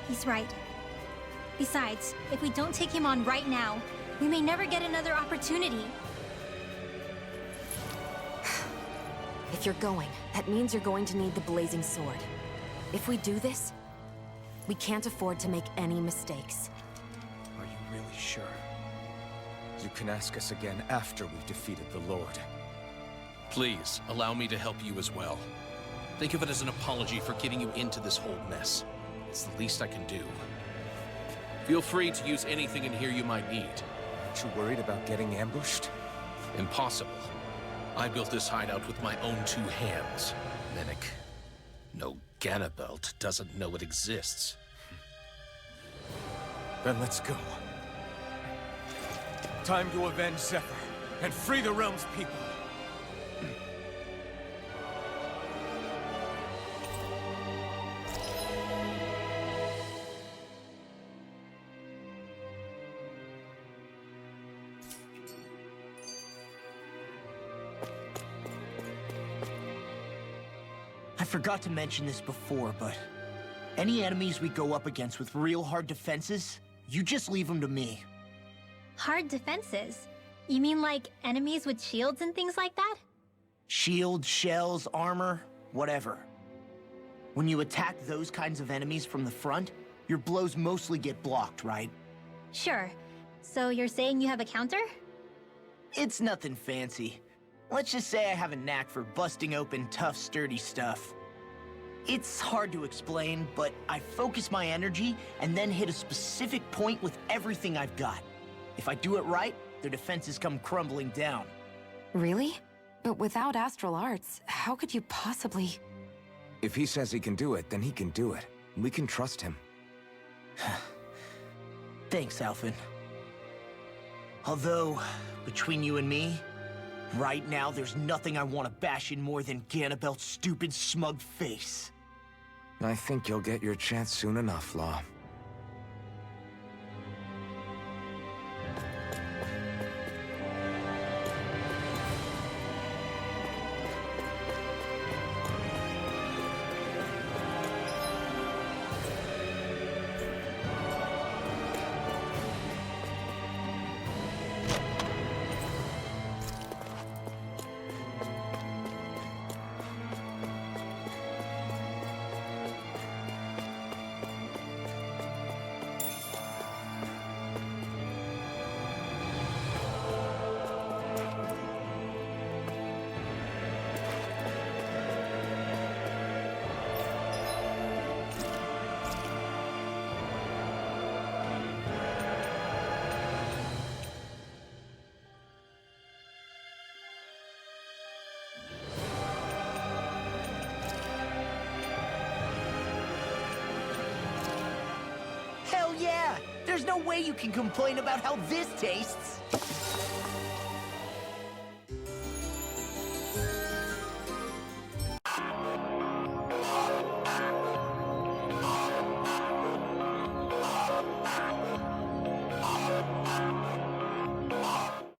He's right. Besides, if we don't take him on right now, we may never get another opportunity. If you're going, that means you're going to need the Blazing Sword. If we do this, we can't afford to make any mistakes. Are you really sure? You can ask us again after we've defeated the Lord. Please, allow me to help you as well. Think of it as an apology for getting you into this whole mess. It's the least I can do. Feel free to use anything in here you might need. Aren't you worried about getting ambushed? Impossible. I built this hideout with my own 2 hands. Menik. No, Ganabelt doesn't know it exists. Then let's go. Time to avenge Zephyr and free the realm's people. I forgot to mention this before, but any enemies we go up against with real hard defenses, you just leave them to me. Hard defenses? You mean like enemies with shields and things like that? Shields, shells, armor, whatever. When you attack those kinds of enemies from the front, your blows mostly get blocked, right? Sure. So you're saying you have a counter? It's nothing fancy. Let's just say I have a knack for busting open tough, sturdy stuff. It's hard to explain, but I focus my energy and then hit a specific point with everything I've got. If I do it right, their defenses come crumbling down. Really? But without Astral Arts, how could you possibly... If he says he can do it, then he can do it. We can trust him. Thanks, Alphen. Although, between you and me, right now there's nothing I want to bash in more than Ganabelt's stupid, smug face. I think you'll get your chance soon enough, Law. Hell yeah! There's no way you can complain about how this tastes!